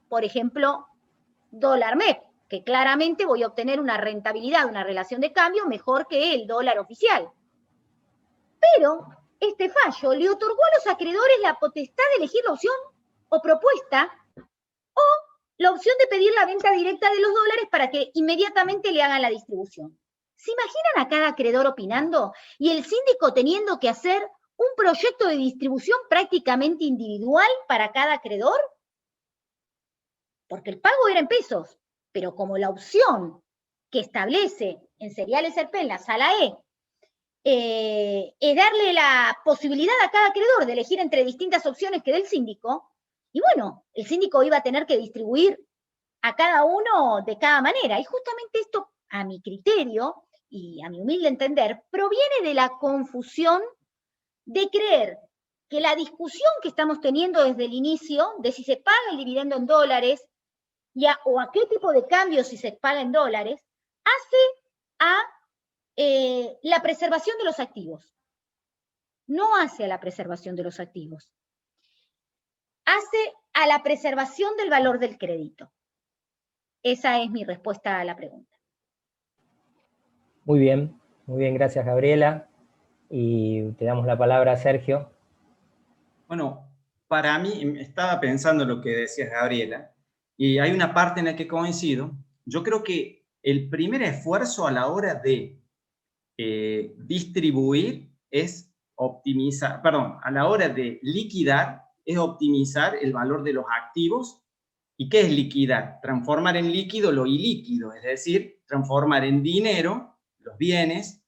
por ejemplo, dólar MEP, que claramente voy a obtener una rentabilidad, una relación de cambio mejor que el dólar oficial. Pero este fallo le otorgó a los acreedores la potestad de elegir la opción o propuesta o la opción de pedir la venta directa de los dólares para que inmediatamente le hagan la distribución. ¿Se imaginan a cada acreedor opinando y el síndico teniendo que hacer un proyecto de distribución prácticamente individual para cada acreedor? Porque el pago era en pesos, pero como la opción que establece en Cereales Serpen la Sala E es darle la posibilidad a cada acreedor de elegir entre distintas opciones que del síndico, y bueno, el síndico iba a tener que distribuir a cada uno de cada manera. Y justamente esto, a mi criterio y a mi humilde entender, proviene de la confusión de creer que la discusión que estamos teniendo desde el inicio, de si se paga el dividendo en dólares, o a qué tipo de cambio si se paga en dólares, hace a la preservación de los activos. No hace a la preservación de los activos. Hace a la preservación del valor del crédito. Esa es mi respuesta a la pregunta. Muy bien, gracias Gabriela. Y te damos la palabra a Sergio. Bueno, para mí, estaba pensando lo que decías, Gabriela, y hay una parte en la que coincido. Yo creo que el primer esfuerzo a la hora de distribuir es optimizar, perdón, a la hora de liquidar es optimizar el valor de los activos. ¿Y qué es liquidar? Transformar en líquido lo ilíquido, es decir, transformar en dinero los bienes,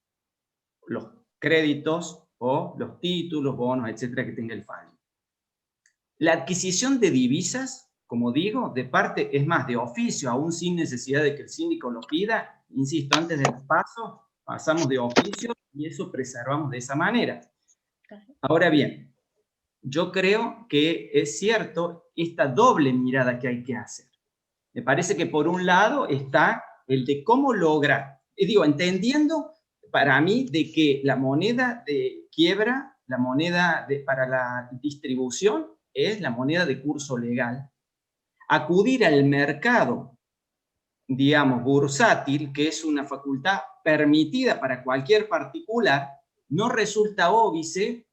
los créditos o los títulos, bonos, etcétera, que tenga el fallo. La adquisición de divisas, como digo, de parte es más de oficio, aún sin necesidad de que el síndico lo pida. Insisto, antes del paso, pasamos de oficio y eso preservamos de esa manera. Ahora bien, yo creo que es cierto esta doble mirada que hay que hacer. Me parece que por un lado está el de cómo lograr, digo, entendiendo para mí de que la moneda de quiebra, la moneda para la distribución es la moneda de curso legal. Acudir al mercado, digamos, bursátil, que es una facultad permitida para cualquier particular, no resulta óbice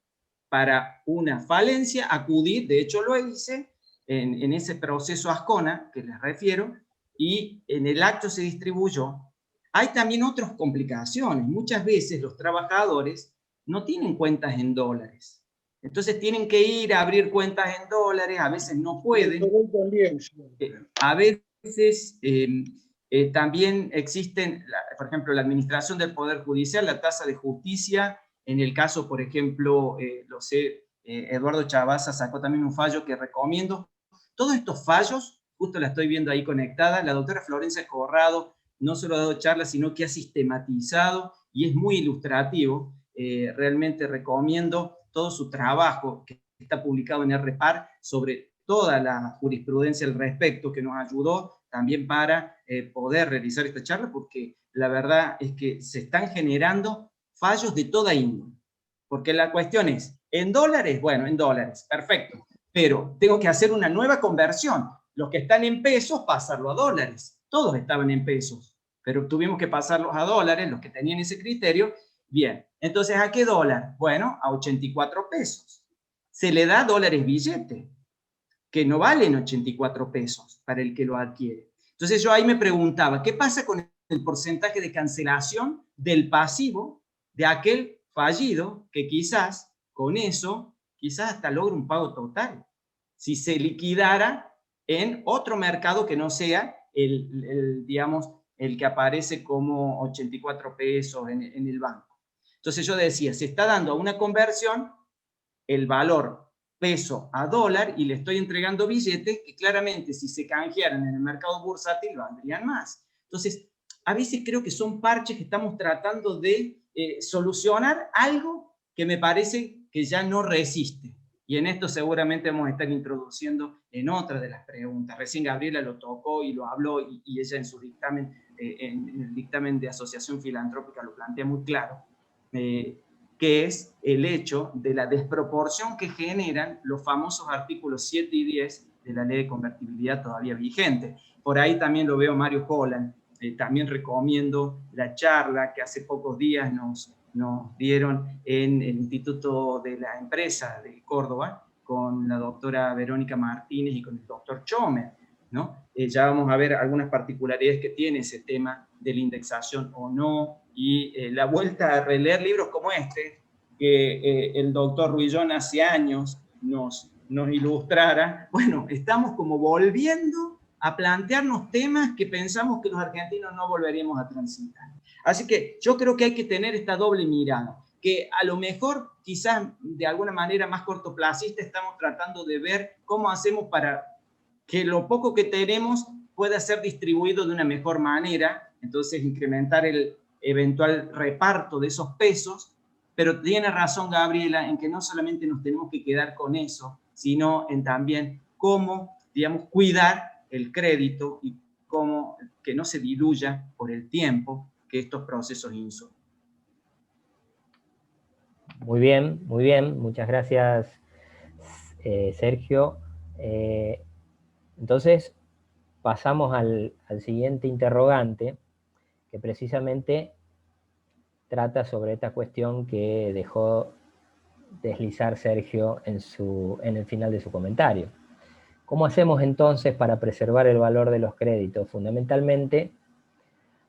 para una falencia acudir, de hecho lo hice, en ese proceso Ascona que les refiero, y en el acto se distribuyó. Hay también otras complicaciones. Muchas veces los trabajadores no tienen cuentas en dólares. Entonces tienen que ir a abrir cuentas en dólares, a veces no pueden. A veces también existen, por ejemplo, la administración del Poder Judicial, la tasa de justicia, en el caso, por ejemplo, Eduardo Chabaza sacó también un fallo que recomiendo. Todos estos fallos, justo la estoy viendo ahí conectada, la doctora Florencia Corrado no solo ha dado charlas, sino que ha sistematizado y es muy ilustrativo. Realmente recomiendo todo su trabajo que está publicado en RPAR sobre toda la jurisprudencia al respecto, que nos ayudó también para poder realizar esta charla, porque la verdad es que se están generando fallos de toda índole. Porque la cuestión es, ¿en dólares? Bueno, en dólares, perfecto. Pero tengo que hacer una nueva conversión. Los que están en pesos, pasarlo a dólares. Todos estaban en pesos, pero tuvimos que pasarlos a dólares, los que tenían ese criterio. Bien, entonces, ¿a qué dólar? Bueno, a 84 pesos. Se le da dólares billete, que no valen 84 pesos para el que lo adquiere. Entonces yo ahí me preguntaba, ¿qué pasa con el porcentaje de cancelación del pasivo de aquel fallido que quizás con eso, quizás hasta logre un pago total, si se liquidara en otro mercado que no sea digamos, el que aparece como 84 pesos en el banco? Entonces yo decía, se está dando una conversión, el valor peso a dólar, y le estoy entregando billetes que claramente si se canjearan en el mercado bursátil valdrían más. Entonces, a veces creo que son parches que estamos tratando de solucionar algo que me parece que ya no resiste. Y en esto seguramente vamos a estar introduciendo en otras de las preguntas. Recién Gabriela lo tocó y lo habló, y ella en su dictamen, en el dictamen de Asociación Filantrópica lo plantea muy claro, que es el hecho de la desproporción que generan los famosos artículos 7 y 10 de la ley de convertibilidad todavía vigente. Por ahí también lo veo Mario Holland. También recomiendo la charla que hace pocos días nos dieron en el Instituto de la Empresa de Córdoba con la doctora Verónica Martínez y con el doctor Chomer, ¿no? Ya vamos a ver algunas particularidades que tiene ese tema de la indexación o no, y la vuelta a releer libros como este, que el doctor Ruillón hace años nos ilustrara. Bueno, estamos como volviendo a plantearnos temas que pensamos que los argentinos no volveríamos a transitar. Así que yo creo que hay que tener esta doble mirada, que a lo mejor quizás de alguna manera más cortoplacista estamos tratando de ver cómo hacemos para que lo poco que tenemos pueda ser distribuido de una mejor manera, entonces incrementar el eventual reparto de esos pesos, pero tiene razón Gabriela en que no solamente nos tenemos que quedar con eso, sino en también cómo, digamos, cuidar el crédito y cómo que no se diluya por el tiempo que estos procesos insumen. Muy bien, muchas gracias, Sergio. Entonces, pasamos al siguiente interrogante, que precisamente trata sobre esta cuestión que dejó deslizar Sergio en el final de su comentario. ¿Cómo hacemos entonces para preservar el valor de los créditos? Fundamentalmente,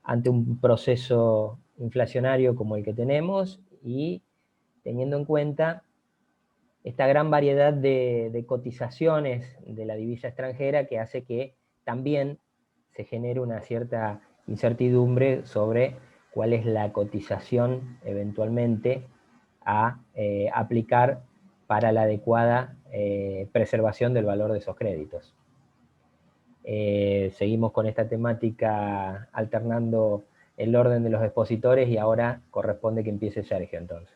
ante un proceso inflacionario como el que tenemos y teniendo en cuenta esta gran variedad de cotizaciones de la divisa extranjera que hace que también se genere una cierta incertidumbre sobre cuál es la cotización eventualmente a aplicar para la adecuada preservación del valor de esos créditos. Seguimos con esta temática alternando el orden de los expositores y ahora corresponde que empiece Sergio entonces.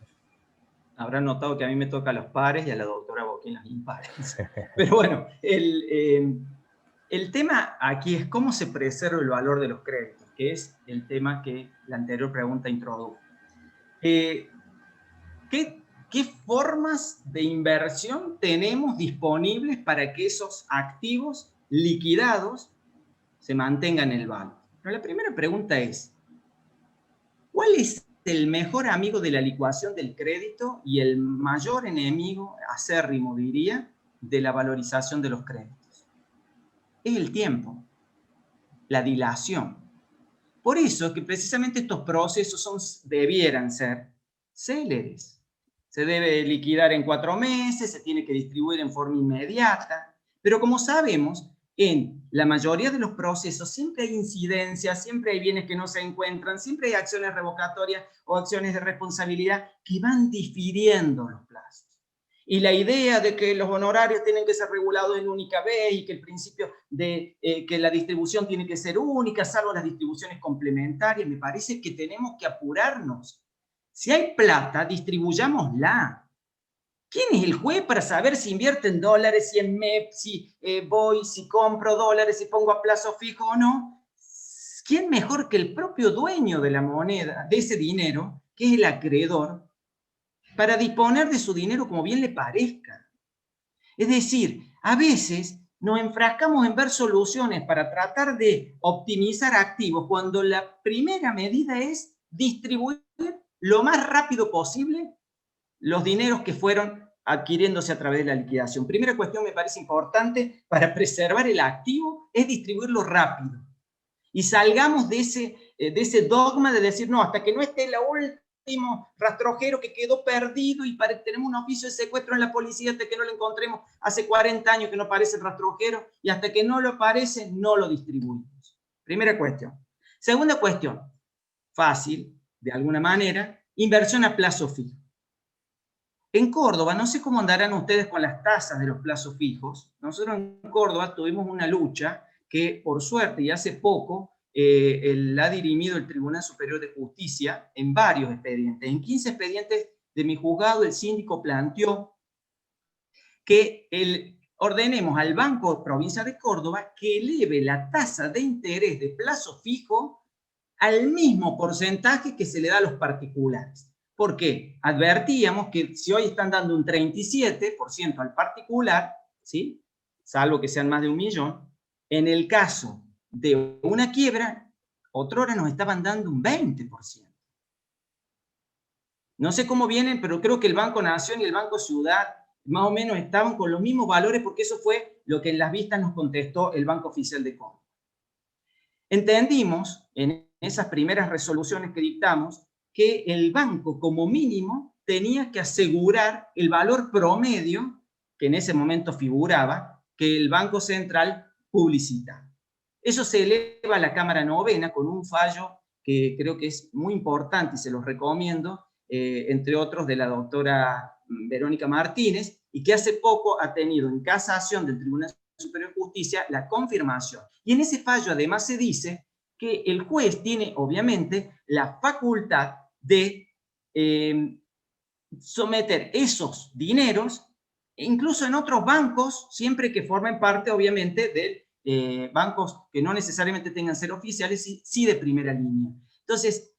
Habrán notado que a mí me toca los pares y a la doctora Boquín los impares. Pero bueno, el tema aquí es cómo se preserva el valor de los créditos, que es el tema que la anterior pregunta introdujo. ¿Qué formas de inversión tenemos disponibles para que esos activos liquidados se mantengan en el valor? Pero la primera pregunta es, ¿cuál es el mejor amigo de la licuación del crédito y el mayor enemigo, acérrimo diría, de la valorización de los créditos? Es el tiempo, la dilación. Por eso es que precisamente estos procesos debieran ser céleres. Se debe liquidar en 4 meses, se tiene que distribuir en forma inmediata, pero como sabemos, en la mayoría de los procesos siempre hay incidencias, siempre hay bienes que no se encuentran, siempre hay acciones revocatorias o acciones de responsabilidad que van difiriendo los plazos. Y la idea de que los honorarios tienen que ser regulados en única vez y que el principio de que la distribución tiene que ser única, salvo las distribuciones complementarias, me parece que tenemos que apurarnos. Si hay plata, distribuyámosla. ¿Quién es el juez para saber si invierte en dólares, si en MEP, si si compro dólares, si pongo a plazo fijo o no? ¿Quién mejor que el propio dueño de la moneda, de ese dinero, que es el acreedor, para disponer de su dinero como bien le parezca? Es decir, a veces nos enfrascamos en ver soluciones para tratar de optimizar activos cuando la primera medida es distribuir lo más rápido posible los dineros que fueron adquiriéndose a través de la liquidación. Primera cuestión me parece importante para preservar el activo es distribuirlo rápido. Y salgamos de ese dogma de decir, no, hasta que no esté el último rastrojero que quedó perdido y tenemos un oficio de secuestro en la policía hasta que no lo encontremos hace 40 años que no aparece el rastrojero y hasta que no lo aparece no lo distribuimos. Primera cuestión. Segunda cuestión, fácil, de alguna manera, inversión a plazo fijo. En Córdoba, no sé cómo andarán ustedes con las tasas de los plazos fijos. Nosotros en Córdoba tuvimos una lucha que, por suerte, y hace poco, la ha dirimido el Tribunal Superior de Justicia en varios expedientes. En 15 expedientes de mi juzgado, el síndico planteó que ordenemos al Banco Provincia de Córdoba que eleve la tasa de interés de plazo fijo al mismo porcentaje que se le da a los particulares. ¿Por qué? Advertíamos que si hoy están dando un 37% al particular, ¿sí? Salvo que sean más de 1 millón, en el caso de una quiebra, otrora nos estaban dando un 20%. No sé cómo vienen, pero creo que el Banco Nación y el Banco Ciudad más o menos estaban con los mismos valores porque eso fue lo que en las vistas nos contestó el Banco Oficial de Córdoba. Entendimos en esas primeras resoluciones que dictamos que el banco como mínimo tenía que asegurar el valor promedio que en ese momento figuraba que el Banco Central publicitaba. Eso se eleva a la Cámara Novena con un fallo que creo que es muy importante y se los recomiendo, entre otros de la doctora Verónica Martínez, y que hace poco ha tenido en casación del Tribunal Superior de Justicia la confirmación. Y en ese fallo además se dice que el juez tiene obviamente la facultad de someter esos dineros, incluso en otros bancos, siempre que formen parte obviamente de bancos que no necesariamente tengan ser oficiales, sí de primera línea. Entonces,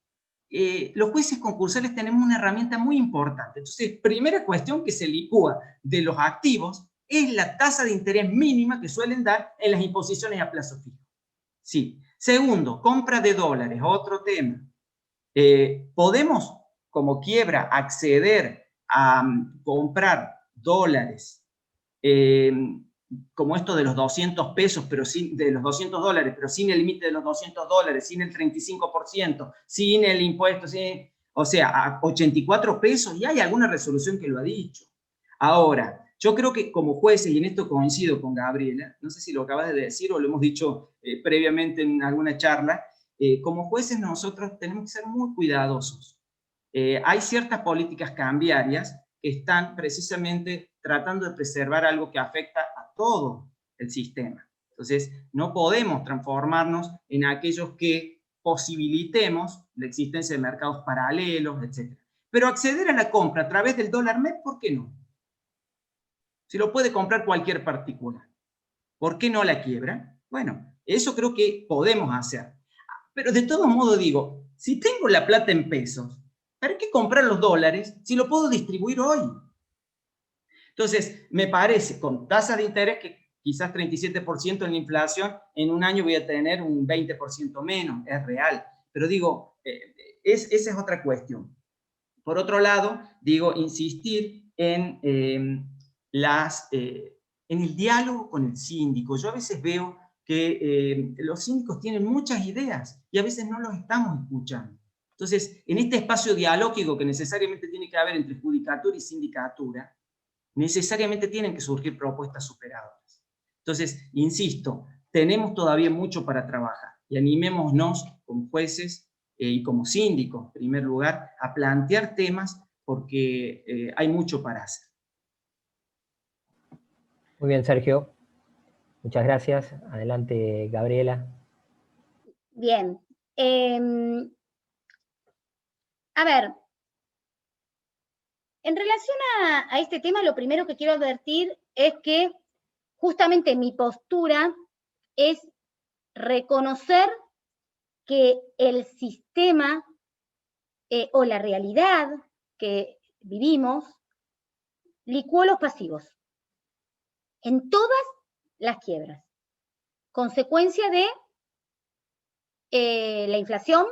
los jueces concursales tenemos una herramienta muy importante. Entonces, primera cuestión que se licúa de los activos es la tasa de interés mínima que suelen dar en las imposiciones a plazo fijo. Sí. Segundo, compra de dólares, otro tema. Podemos, como quiebra, acceder a comprar dólares, como esto de los 200 pesos, pero sin, de los 200 dólares, pero sin el límite de los 200 dólares, sin el 35%, sin el impuesto, sin, o sea, a 84 pesos, y hay alguna resolución que lo ha dicho. Ahora, yo creo que como jueces, y en esto coincido con Gabriela, no sé si lo acabas de decir o lo hemos dicho previamente en alguna charla, como jueces nosotros tenemos que ser muy cuidadosos. Hay ciertas políticas cambiarias que están precisamente tratando de preservar algo que afecta a todo el sistema. Entonces, no podemos transformarnos en aquellos que posibilitemos la existencia de mercados paralelos, etc. Pero acceder a la compra a través del dólar MEP, ¿por qué no? Si lo puede comprar cualquier particular. ¿Por qué no la quiebra? Bueno, eso creo que podemos hacer. Pero de todo modo digo, si tengo la plata en pesos, ¿para qué comprar los dólares si lo puedo distribuir hoy? Entonces, me parece, con tasas de interés que quizás 37% en la inflación, en un año voy a tener un 20% menos, es real. Pero digo, esa es otra cuestión. Por otro lado, digo, insistir en el diálogo con el síndico. Yo a veces veo que los síndicos tienen muchas ideas y a veces no los estamos escuchando. Entonces, en este espacio dialógico que necesariamente tiene que haber entre judicatura y sindicatura, necesariamente tienen que surgir propuestas superadoras. Entonces, insisto, tenemos todavía mucho para trabajar y animémonos como jueces y como síndicos, en primer lugar, a plantear temas porque hay mucho para hacer. Muy bien, Sergio. Muchas gracias. Adelante, Gabriela. Bien. A ver, en relación a este tema, lo primero que quiero advertir es que justamente mi postura es reconocer que el sistema o la realidad que vivimos licuó los pasivos en todas las quiebras, consecuencia de la inflación,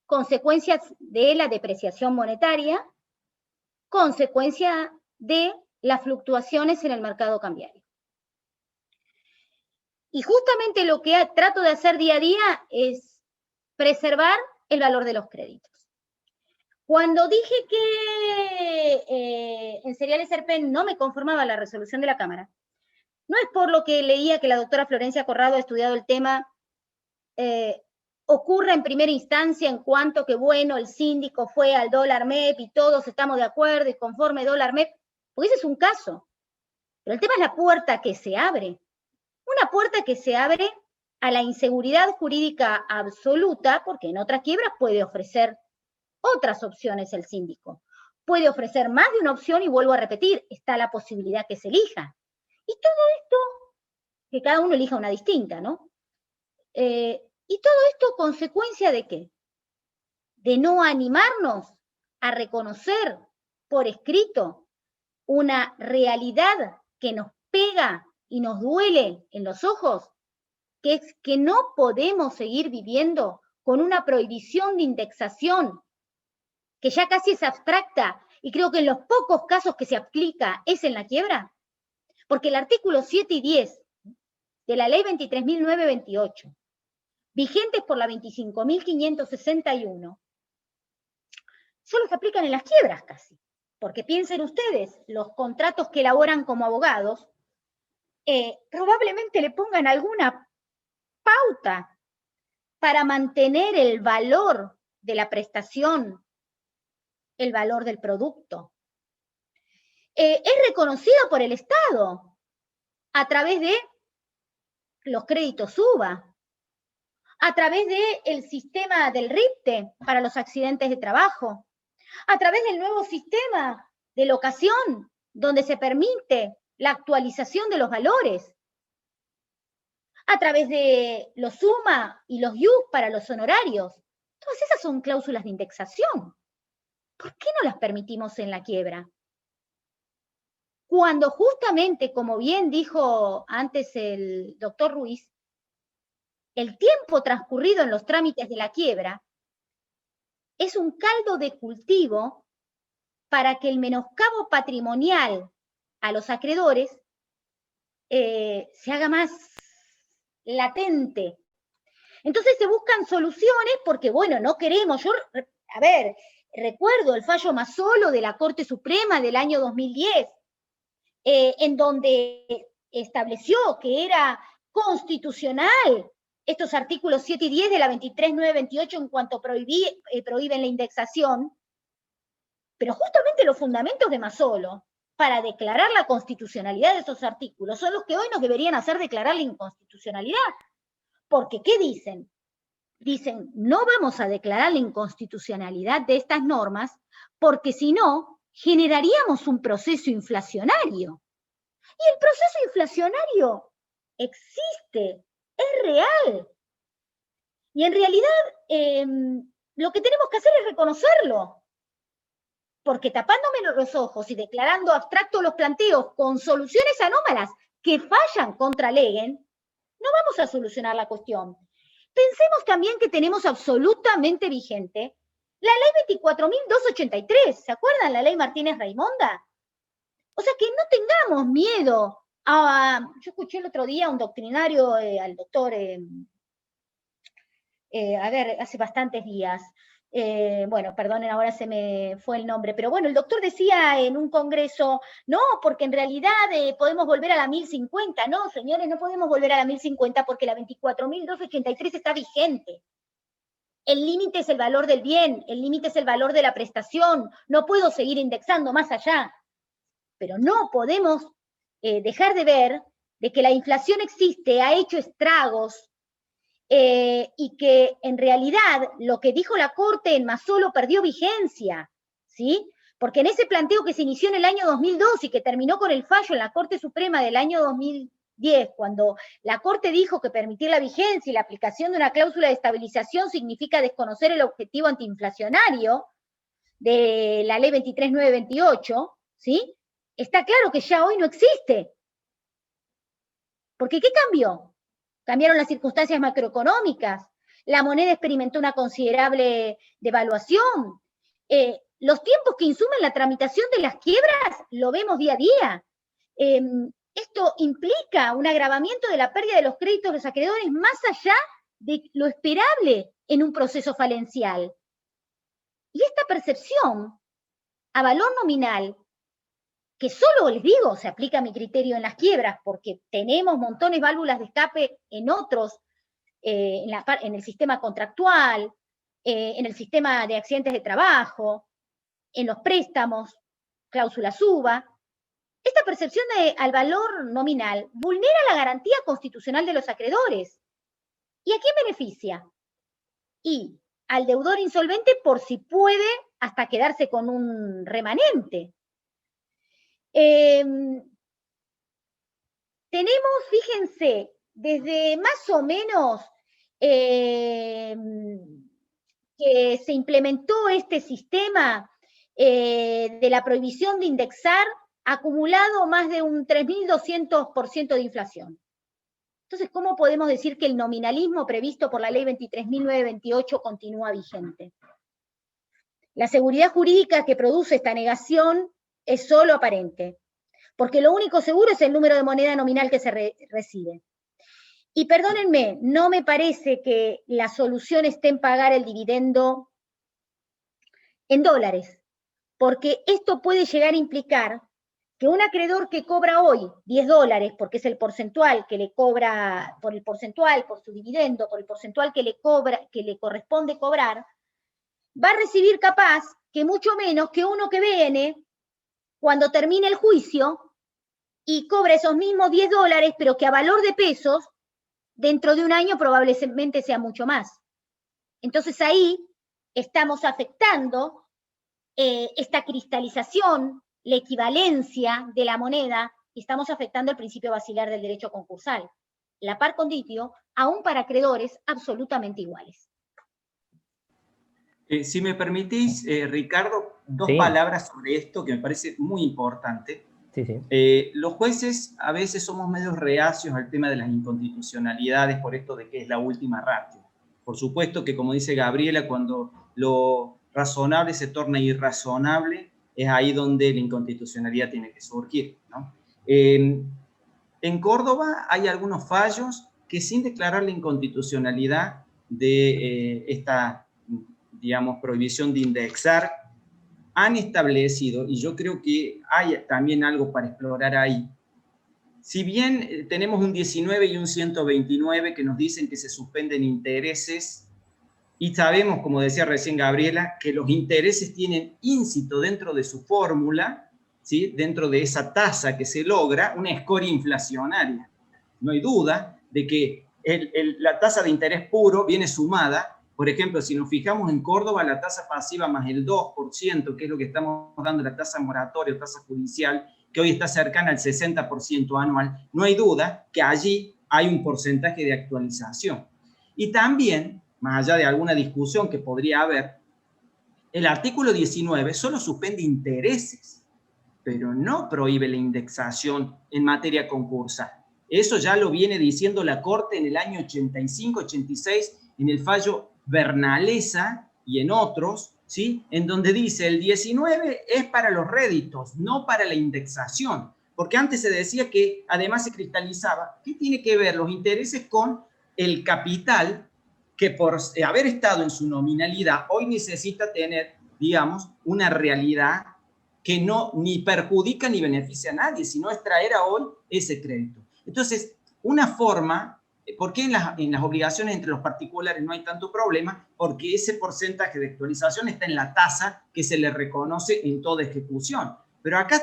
consecuencias de la depreciación monetaria, consecuencia de las fluctuaciones en el mercado cambiario. Y justamente lo que trato de hacer día a día es preservar el valor de los créditos. Cuando dije que en Seriales Serpen no me conformaba la resolución de la Cámara, no es por lo que leía que la doctora Florencia Corrado ha estudiado el tema, ocurra en primera instancia en cuanto que, bueno, el síndico fue al dólar MEP y todos estamos de acuerdo y conforme dólar MEP, porque ese es un caso. Pero el tema es la puerta que se abre. Una puerta que se abre a la inseguridad jurídica absoluta, porque en otras quiebras puede ofrecer otras opciones el síndico. Puede ofrecer más de una opción y vuelvo a repetir, está la posibilidad que se elija. Y todo esto, que cada uno elija una distinta, ¿no? Y todo esto, ¿consecuencia de qué? De no animarnos a reconocer por escrito una realidad que nos pega y nos duele en los ojos, que es que no podemos seguir viviendo con una prohibición de indexación que ya casi es abstracta y creo que en los pocos casos que se aplica es en la quiebra, porque el artículo 7 y 10 de la ley 23.928, vigentes por la 25.561, solo se aplican en las quiebras casi, porque piensen ustedes, los contratos que elaboran como abogados, probablemente le pongan alguna pauta para mantener el valor de la prestación, el valor del producto. Es reconocido por el Estado a través de los créditos suba, a través del sistema del RIPTE para los accidentes de trabajo, a través del nuevo sistema de locación, donde se permite la actualización de los valores, a través de los SUMA y los IUC para los honorarios. Todas esas son cláusulas de indexación. ¿Por qué no las permitimos en la quiebra? Cuando justamente, como bien dijo antes el doctor Ruiz, el tiempo transcurrido en los trámites de la quiebra es un caldo de cultivo para que el menoscabo patrimonial a los acreedores se haga más latente. Entonces se buscan soluciones porque, bueno, no queremos, a ver, recuerdo el fallo Mazzolo de la Corte Suprema del año 2010, en donde estableció que era constitucional estos artículos 7 y 10 de la 23.928 en cuanto prohíben la indexación, pero justamente los fundamentos de Mazzolo para declarar la constitucionalidad de esos artículos son los que hoy nos deberían hacer declarar la inconstitucionalidad. Porque, ¿qué dicen? Dicen, no vamos a declarar la inconstitucionalidad de estas normas porque si no, generaríamos un proceso inflacionario. Y el proceso inflacionario existe, es real. Y en realidad lo que tenemos que hacer es reconocerlo. Porque tapándome los ojos y declarando abstractos los planteos con soluciones anómalas que fallan contra Legen, no vamos a solucionar la cuestión. Pensemos también que tenemos absolutamente vigente la ley 24.283, ¿se acuerdan? La ley Martínez-Raimonda. O sea, que no tengamos miedo yo escuché el otro día a un doctrinario, al doctor, hace bastantes días, bueno, perdonen, ahora se me fue el nombre, pero bueno, el doctor decía en un congreso, no, porque en realidad podemos volver a la 1050, no, señores, no podemos volver a la 1050 porque la 24.283 está vigente. El límite es el valor del bien, el límite es el valor de la prestación, no puedo seguir indexando más allá. Pero no podemos dejar de ver de que la inflación existe, ha hecho estragos, y que en realidad lo que dijo la Corte en Mazzolo perdió vigencia, ¿sí? Porque en ese planteo que se inició en el año 2002 y que terminó con el fallo en la Corte Suprema del año 2010, cuando la Corte dijo que permitir la vigencia y la aplicación de una cláusula de estabilización significa desconocer el objetivo antiinflacionario de la ley 23.928, ¿sí? Está claro que ya hoy no existe. Porque ¿qué cambió? Cambiaron las circunstancias macroeconómicas, la moneda experimentó una considerable devaluación, los tiempos que insumen la tramitación de las quiebras lo vemos día a día. Esto implica un agravamiento de la pérdida de los créditos de los acreedores más allá de lo esperable en un proceso falencial. Y esta percepción a valor nominal, que solo les digo, se aplica a mi criterio en las quiebras, porque tenemos montones de válvulas de escape en otros, en el sistema contractual, en el sistema de accidentes de trabajo, en los préstamos, cláusula suba. Esta percepción al valor nominal vulnera la garantía constitucional de los acreedores. ¿Y a quién beneficia? Y al deudor insolvente por si puede hasta quedarse con un remanente. Tenemos, fíjense, desde más o menos que se implementó este sistema de la prohibición de indexar, acumulado más de un 3.200% de inflación. Entonces, ¿cómo podemos decir que el nominalismo previsto por la ley 23.928 continúa vigente? La seguridad jurídica que produce esta negación es solo aparente, porque lo único seguro es el número de moneda nominal que se recibe. Y perdónenme, no me parece que la solución esté en pagar el dividendo en dólares, porque esto puede llegar a implicar que un acreedor que cobra hoy $10, porque es el porcentual que le cobra, por el porcentual, por su dividendo, por el porcentual que le corresponde cobrar, va a recibir capaz que mucho menos que uno que viene cuando termine el juicio y cobra esos mismos $10, pero que a valor de pesos dentro de un año probablemente sea mucho más. Entonces ahí estamos afectando esta cristalización, la equivalencia de la moneda, y estamos afectando el principio basilar del derecho concursal. La par conditio, aún para acreedores absolutamente iguales. Si me permitís, Ricardo, dos Sí. palabras sobre esto que me parece muy importante. Sí, sí. Los jueces a veces somos medio reacios al tema de las inconstitucionalidades por esto de que es la última ratio. Por supuesto que, como dice Gabriela, cuando lo razonable se torna irrazonable, es ahí donde la inconstitucionalidad tiene que surgir, ¿no? En Córdoba hay algunos fallos que, sin declarar la inconstitucionalidad de esta, digamos, prohibición de indexar, han establecido, y yo creo que hay también algo para explorar ahí. Si bien tenemos un 19 y un 129 que nos dicen que se suspenden intereses, y sabemos, como decía recién Gabriela, que los intereses tienen íncito dentro de su fórmula, ¿sí? Dentro de esa tasa que se logra, una escoria inflacionaria. No hay duda de que la tasa de interés puro viene sumada. Por ejemplo, si nos fijamos en Córdoba, la tasa pasiva más el 2%, que es lo que estamos dando, la tasa moratoria o tasa judicial, que hoy está cercana al 60% anual, no hay duda que allí hay un porcentaje de actualización. Y también, más allá de alguna discusión que podría haber, el artículo 19 solo suspende intereses, pero no prohíbe la indexación en materia concursal. Eso ya lo viene diciendo la Corte en el año 85-86, en el fallo Bernalesa y en otros, ¿sí? En donde dice el 19 es para los réditos, no para la indexación. Porque antes se decía que además se cristalizaba. ¿Qué tiene que ver los intereses con el capital que por haber estado en su nominalidad hoy necesita tener, digamos, una realidad que no ni perjudica ni beneficia a nadie, sino es traer a hoy ese crédito? Entonces, una forma, ¿por qué en las obligaciones entre los particulares no hay tanto problema? Porque ese porcentaje de actualización está en la tasa que se le reconoce en toda ejecución. Pero acá,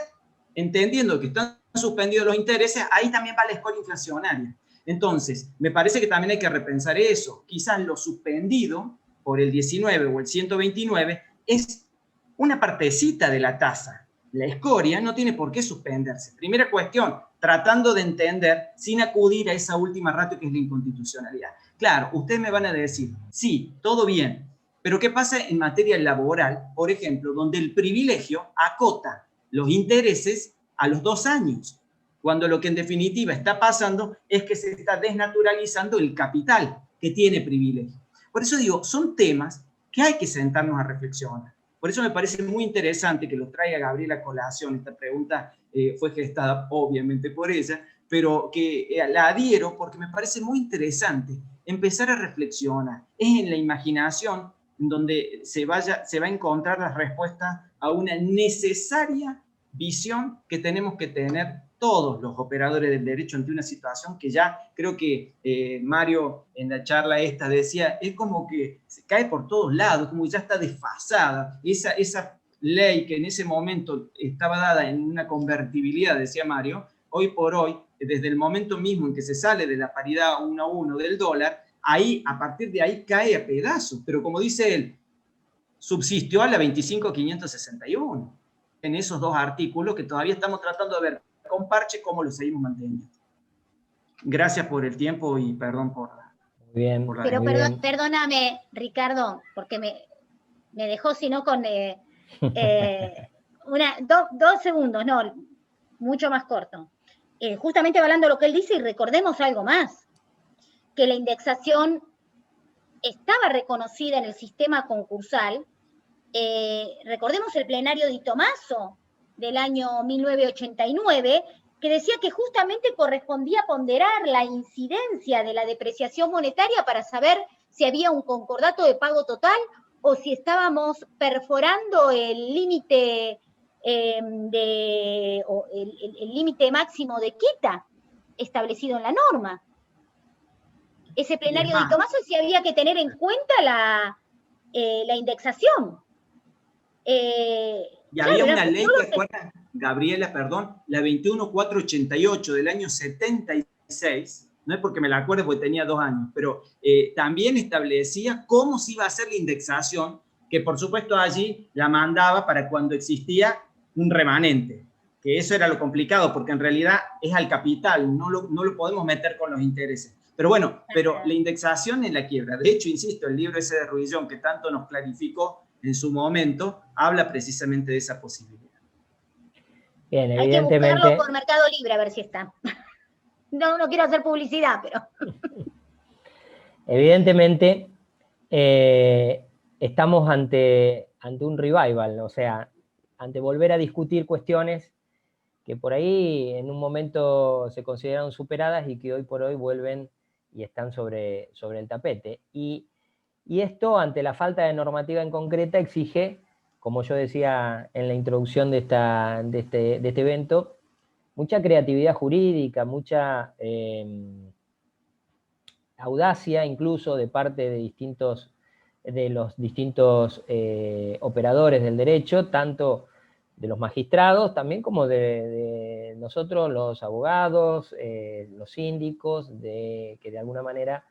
entendiendo que están suspendidos los intereses, ahí también va la escoria inflacionaria. Entonces, me parece que también hay que repensar eso. Quizás lo suspendido por el 19 o el 129 es una partecita de la tasa. La escoria no tiene por qué suspenderse. Primera cuestión, tratando de entender sin acudir a esa última ratio que es la inconstitucionalidad. Claro, ustedes me van a decir, sí, todo bien, pero ¿qué pasa en materia laboral, por ejemplo, donde el privilegio acota los intereses a los 2 años? Cuando lo que en definitiva está pasando es que se está desnaturalizando el capital que tiene privilegio. Por eso digo, son temas que hay que sentarnos a reflexionar. Por eso me parece muy interesante que lo traiga Gabriela a colación. Esta pregunta fue gestada obviamente por ella, pero que la adhiero porque me parece muy interesante empezar a reflexionar. Es en la imaginación en donde se va a encontrar la respuesta a una necesaria visión que tenemos que tener todos los operadores del derecho ante una situación que ya creo que Mario en la charla esta decía, es como que se cae por todos lados, como que ya está desfasada. Esa ley que en ese momento estaba dada en una convertibilidad, decía Mario, hoy por hoy, desde el momento mismo en que se sale de la paridad 1 a 1 del dólar, ahí, a partir de ahí cae a pedazos. Pero como dice él, subsistió a la 25.561 en esos 2 artículos que todavía estamos tratando de ver con parche cómo lo seguimos manteniendo. Gracias por el tiempo y perdón por la... Muy bien, por la pero muy bien. perdóname, Ricardo, porque me dejó sino con 2 segundos, no, mucho más corto. Justamente hablando de lo que él dice, y recordemos algo más, que la indexación estaba reconocida en el sistema concursal. Recordemos el plenario de Tomaso del año 1989, que decía que justamente correspondía ponderar la incidencia de la depreciación monetaria para saber si había un concordato de pago total o si estábamos perforando el límite el límite máximo de quita establecido en la norma. Ese plenario de Tomaso sí había que tener en cuenta la indexación. Y había una ley, ¿te acuerdas, Gabriela, perdón? La 21488 del año 76, no es porque me la acuerdo porque tenía 2 años, pero también establecía cómo se iba a hacer la indexación, que por supuesto allí la mandaba para cuando existía un remanente, que eso era lo complicado, porque en realidad es al capital, no lo podemos meter con los intereses. Pero bueno, pero la indexación en la quiebra, de hecho, insisto, el libro ese de Ruillón, que tanto nos clarificó en su momento, habla precisamente de esa posibilidad. Bien, hay que evidentemente... buscarlo por Mercado Libre a ver si está. No quiero hacer publicidad, pero... Evidentemente, estamos ante un revival, o sea, ante volver a discutir cuestiones que por ahí en un momento se consideraron superadas y que hoy por hoy vuelven y están sobre el tapete. Y esto, ante la falta de normativa en concreta, exige, como yo decía en la introducción de este evento, mucha creatividad jurídica, mucha audacia incluso de parte de los distintos operadores del derecho, tanto de los magistrados también como de nosotros los abogados, los síndicos, que de alguna manera,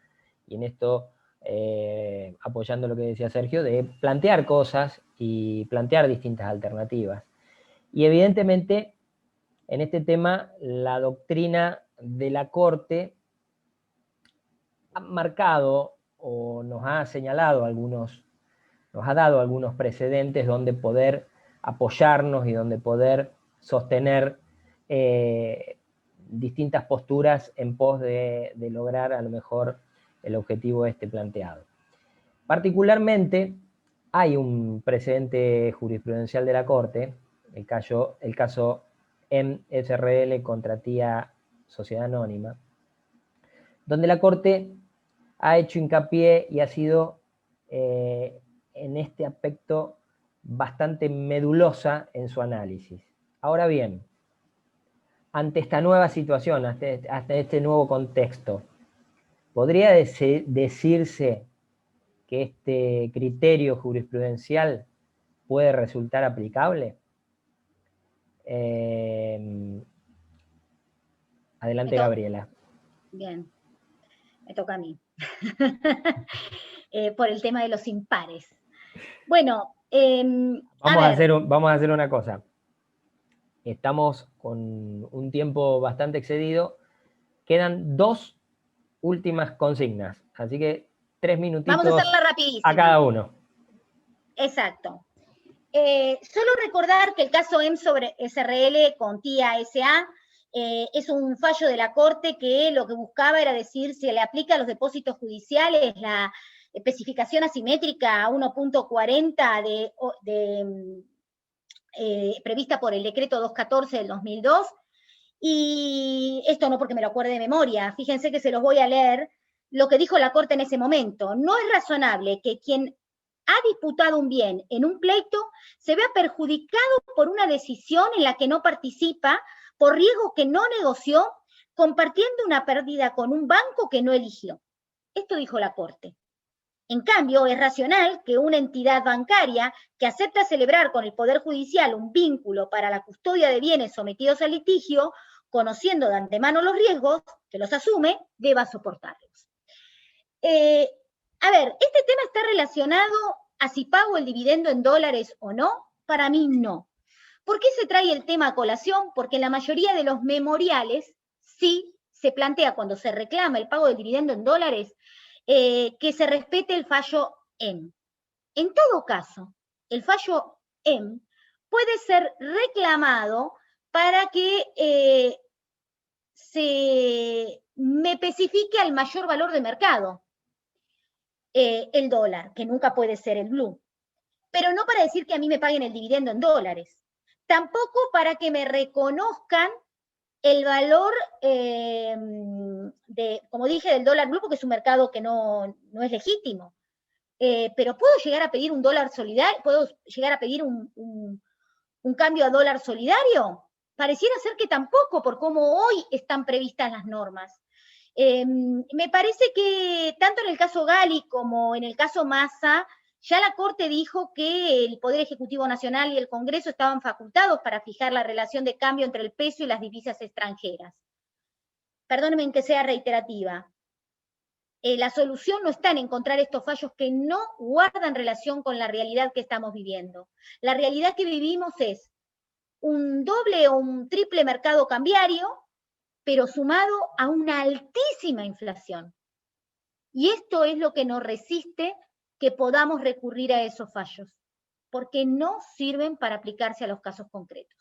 y en esto apoyando lo que decía Sergio, de plantear cosas y plantear distintas alternativas. Y evidentemente en este tema la doctrina de la Corte ha marcado o nos ha señalado nos ha dado algunos precedentes donde poder apoyarnos y donde poder sostener distintas posturas en pos de lograr a lo mejor el objetivo planteado. Particularmente hay un precedente jurisprudencial de la Corte, el caso M.S.R.L. contra TIA Sociedad Anónima, donde la Corte ha hecho hincapié y ha sido en este aspecto bastante medulosa en su análisis. Ahora bien, ante esta nueva situación, hasta este nuevo contexto, ¿podría decirse que este criterio jurisprudencial puede resultar aplicable? Adelante, Gabriela. Bien, me toca a mí. Por el tema de los impares. Bueno, vamos a hacer una cosa. Estamos con un tiempo bastante excedido. Quedan 2 últimas consignas, así que 3 minutitos vamos a hacerla rapidísimo. A cada uno. Exacto. Solo recordar que el caso M sobre SRL con TIA SA es un fallo de la Corte que lo que buscaba era decir si le aplica a los depósitos judiciales la especificación asimétrica 1.40 prevista por el decreto 214 del 2002, y esto no porque me lo acuerde de memoria, fíjense que se los voy a leer lo que dijo la Corte en ese momento. No es razonable que quien ha disputado un bien en un pleito se vea perjudicado por una decisión en la que no participa, por riesgo que no negoció, compartiendo una pérdida con un banco que no eligió. Esto dijo la Corte. En cambio, es racional que una entidad bancaria que acepta celebrar con el Poder Judicial un vínculo para la custodia de bienes sometidos al litigio, conociendo de antemano los riesgos, que los asume, deba soportarlos. A ver, ¿este tema está relacionado a si pago el dividendo en dólares o no? Para mí no. ¿Por qué se trae el tema a colación? Porque en la mayoría de los memoriales sí se plantea cuando se reclama el pago del dividendo en dólares que se respete el fallo M. En todo caso, el fallo M puede ser reclamado para que se me especifique al mayor valor de mercado el dólar, que nunca puede ser el blue. Pero no para decir que a mí me paguen el dividendo en dólares. Tampoco para que me reconozcan el valor, como dije, del dólar blue, porque es un mercado que no es legítimo. Pero ¿puedo llegar a pedir un dólar solidario? ¿Puedo llegar a pedir un cambio a dólar solidario? Pareciera ser que tampoco, por cómo hoy están previstas las normas. Me parece que tanto en el caso Gali como en el caso Massa, ya la Corte dijo que el Poder Ejecutivo Nacional y el Congreso estaban facultados para fijar la relación de cambio entre el peso y las divisas extranjeras. perdónenme que sea reiterativa, la solución no está en encontrar estos fallos que no guardan relación con la realidad que estamos viviendo. La realidad que vivimos es un doble o un triple mercado cambiario, pero sumado a una altísima inflación. Y esto es lo que nos resiste que podamos recurrir a esos fallos, porque no sirven para aplicarse a los casos concretos.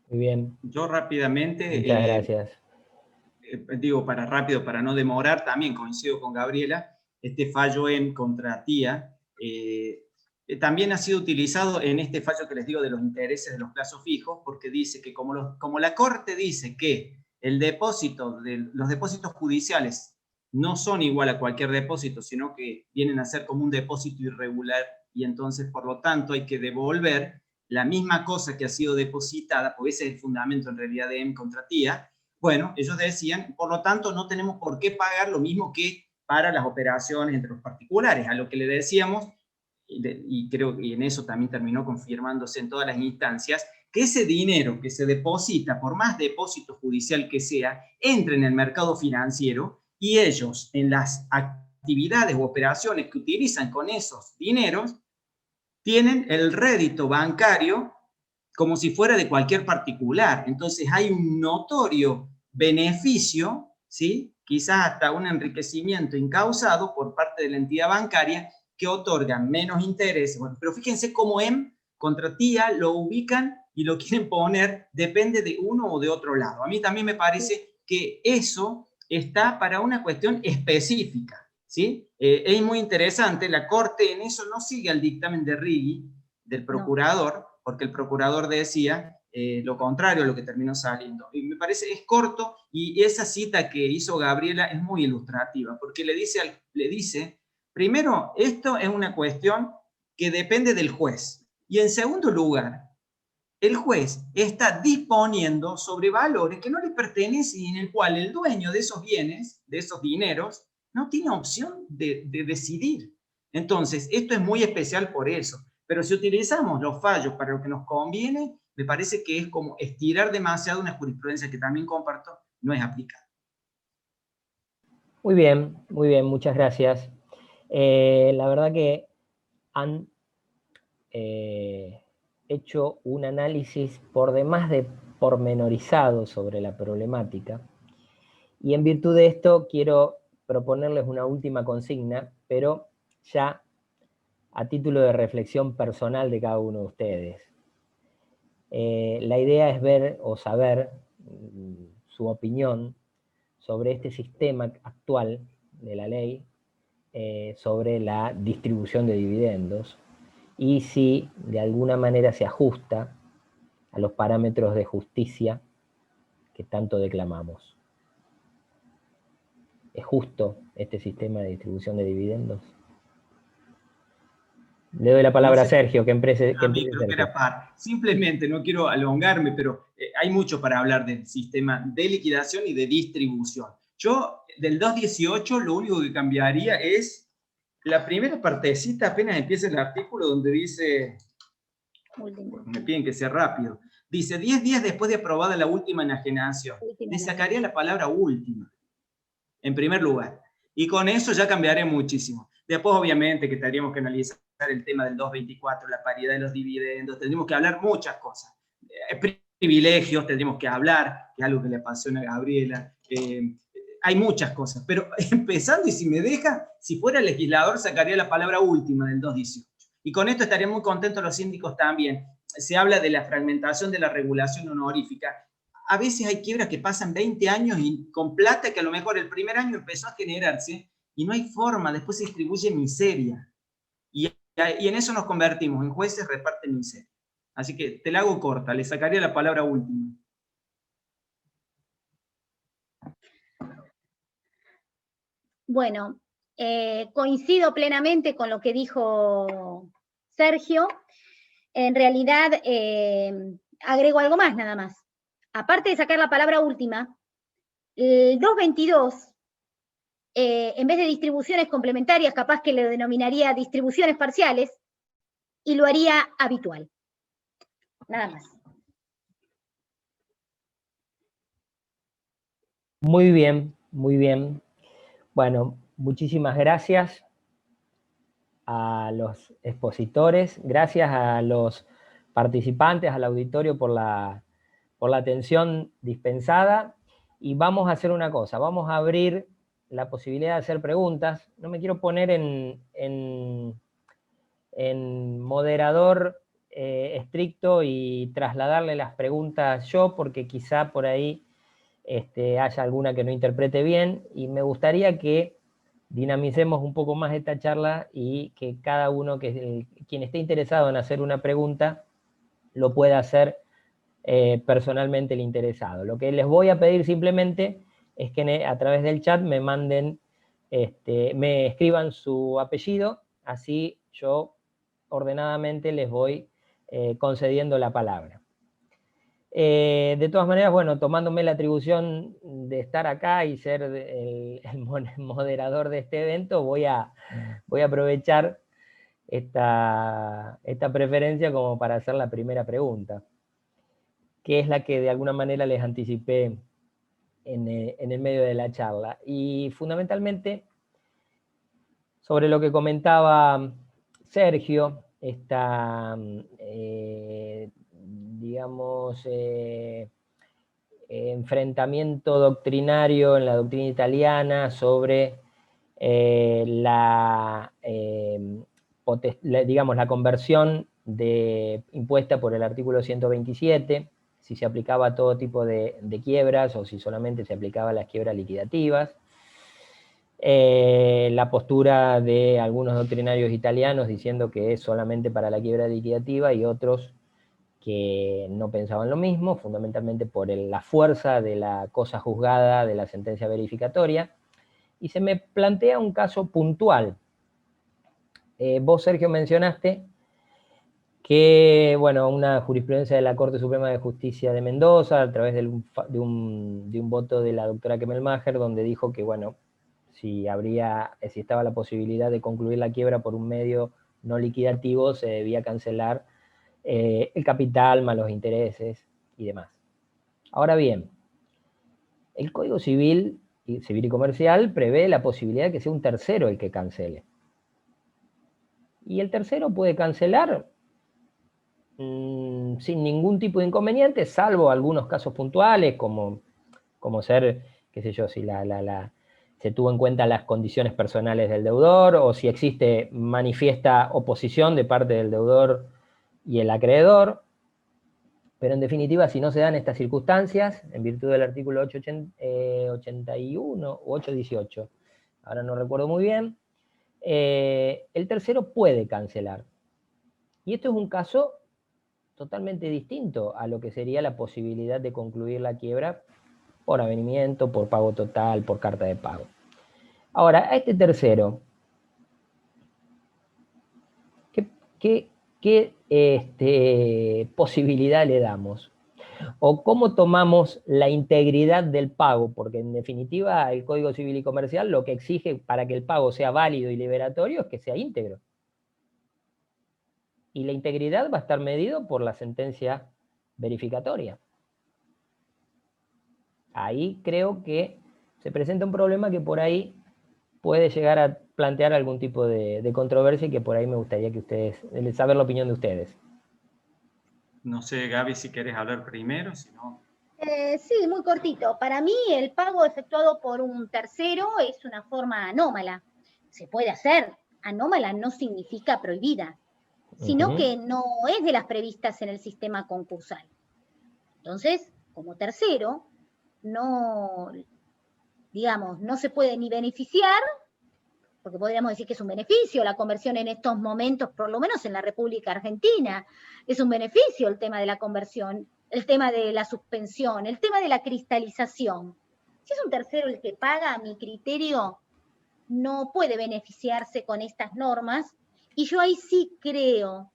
Muy bien. Yo rápidamente... Muchas gracias. Digo, para no demorar, también coincido con Gabriela, este fallo en contra TIA también ha sido utilizado en este fallo que les digo de los intereses de los plazos fijos, porque dice que como la Corte dice que los depósitos judiciales no son igual a cualquier depósito, sino que vienen a ser como un depósito irregular, y entonces, por lo tanto, hay que devolver la misma cosa que ha sido depositada, porque ese es el fundamento en realidad de M contra TIA. Bueno, ellos decían, por lo tanto, no tenemos por qué pagar lo mismo que para las operaciones entre los particulares, a lo que le decíamos, y creo que en eso también terminó confirmándose en todas las instancias, que ese dinero que se deposita, por más depósito judicial que sea, entre en el mercado financiero, y ellos, en las actividades u operaciones que utilizan con esos dineros, tienen el rédito bancario como si fuera de cualquier particular. Entonces hay un notorio beneficio, ¿sí? Quizás hasta un enriquecimiento incausado por parte de la entidad bancaria que otorga menos intereses. Bueno, pero fíjense cómo M contra TIA lo ubican y lo quieren poner, depende de uno o de otro lado. A mí también me parece que eso está para una cuestión específica, ¿sí? Es muy interesante, la Corte en eso no sigue al dictamen de Righi, del procurador, porque el procurador decía lo contrario a lo que terminó saliendo. Y me parece, es corto, y esa cita que hizo Gabriela es muy ilustrativa, porque le dice, primero, esto es una cuestión que depende del juez, y en segundo lugar, el juez está disponiendo sobre valores que no le pertenecen y en el cual el dueño de esos bienes, de esos dineros, no tiene opción de decidir. Entonces, esto es muy especial por eso. Pero si utilizamos los fallos para lo que nos conviene, me parece que es como estirar demasiado una jurisprudencia que también comparto, no es aplicable. Muy bien, muchas gracias. La verdad que han hecho un análisis por demás de pormenorizado sobre la problemática, y en virtud de esto quiero proponerles una última consigna, pero ya a título de reflexión personal de cada uno de ustedes. La idea es ver o saber su opinión sobre este sistema actual de la ley, sobre la distribución de dividendos, y si de alguna manera se ajusta a los parámetros de justicia que tanto declamamos. ¿Es justo este sistema de distribución de dividendos? Le doy la palabra a Sergio, que empiece Sergio. Simplemente, no quiero alongarme, pero hay mucho para hablar del sistema de liquidación y de distribución. Yo, del 218, lo único que cambiaría es la primera partecita, apenas empieza el artículo, donde dice, me piden que sea rápido, dice, 10 días después de aprobada la última enajenación. Le sacaría la palabra última, en primer lugar. Y con eso ya cambiaré muchísimo. Después, obviamente, que tendríamos que analizar el tema del 224, la paridad de los dividendos, tendríamos que hablar muchas cosas. Privilegios tendríamos que hablar, que es algo que le apasiona a Gabriela. Hay muchas cosas, pero empezando, y si me deja, si fuera legislador, sacaría la palabra última del 218. Y con esto estarían muy contentos los síndicos también. Se habla de la fragmentación de la regulación honorífica. A veces hay quiebras que pasan 20 años y con plata que a lo mejor el primer año empezó a generarse y no hay forma, después se distribuye miseria. Y en eso nos convertimos, en jueces reparten miseria. Así que te la hago corta, le sacaría la palabra última. Bueno, coincido plenamente con lo que dijo Sergio. En realidad, agrego algo más nada más. Aparte de sacar la palabra última, el 222, en vez de distribuciones complementarias, capaz que le denominaría distribuciones parciales, y lo haría habitual. Nada más. Muy bien, muy bien. Bueno, muchísimas gracias a los expositores, gracias a los participantes, al auditorio por la atención dispensada, y vamos a hacer una cosa, vamos a abrir la posibilidad de hacer preguntas. No me quiero poner en moderador estricto y trasladarle las preguntas yo, porque quizá por ahí haya alguna que no interprete bien, y me gustaría que dinamicemos un poco más esta charla y que cada uno, quien esté interesado en hacer una pregunta, lo pueda hacer personalmente el interesado. Lo que les voy a pedir simplemente es que a través del chat me manden, me escriban su apellido, así yo ordenadamente les voy concediendo la palabra. De todas maneras, bueno, tomándome la atribución de estar acá y ser el moderador de este evento, voy a aprovechar esta preferencia como para hacer la primera pregunta, que es la que de alguna manera les anticipé en el medio de la charla. Y fundamentalmente, sobre lo que comentaba Sergio, digamos, enfrentamiento doctrinario en la doctrina italiana sobre digamos, la conversión impuesta por el artículo 127, si se aplicaba a todo tipo de quiebras o si solamente se aplicaba a las quiebras liquidativas. La postura de algunos doctrinarios italianos diciendo que es solamente para la quiebra liquidativa, y otros que no pensaban lo mismo, fundamentalmente por la fuerza de la cosa juzgada, de la sentencia verificatoria. Y se me plantea un caso puntual. Vos, Sergio, mencionaste que, bueno, una jurisprudencia de la Corte Suprema de Justicia de Mendoza, a través de un voto de la doctora Kemmelmacher, donde dijo que, bueno, si estaba la posibilidad de concluir la quiebra por un medio no liquidativo, se debía cancelar el capital más los intereses y demás. Ahora bien, el Código Civil y Comercial prevé la posibilidad de que sea un tercero el que cancele. Y el tercero puede cancelar sin ningún tipo de inconveniente, salvo algunos casos puntuales, como ser, qué sé yo, si se tuvo en cuenta las condiciones personales del deudor, o si existe manifiesta oposición de parte del deudor y el acreedor. Pero en definitiva, si no se dan estas circunstancias, en virtud del artículo 881 o 818, ahora no recuerdo muy bien, el tercero puede cancelar. Y esto es un caso totalmente distinto a lo que sería la posibilidad de concluir la quiebra por avenimiento, por pago total, por carta de pago. Ahora, a este tercero, ¿qué posibilidad le damos? ¿O cómo tomamos la integridad del pago? Porque en definitiva el Código Civil y Comercial lo que exige para que el pago sea válido y liberatorio es que sea íntegro. Y la integridad va a estar medido por la sentencia verificatoria. Ahí creo que se presenta un problema que por ahí puede llegar a plantear algún tipo de controversia, y que por ahí me gustaría saber la opinión de ustedes. No sé, Gaby, si querés hablar primero, si no... Sí, muy cortito. Para mí el pago efectuado por un tercero es una forma anómala. Se puede hacer. Anómala no significa prohibida, sino que no es de las previstas en el sistema concursal. Entonces, como tercero, no se puede ni beneficiar, porque podríamos decir que es un beneficio la conversión en estos momentos, por lo menos en la República Argentina, es un beneficio el tema de la conversión, el tema de la suspensión, el tema de la cristalización. Si es un tercero el que paga, a mi criterio, no puede beneficiarse con estas normas, y yo ahí sí creo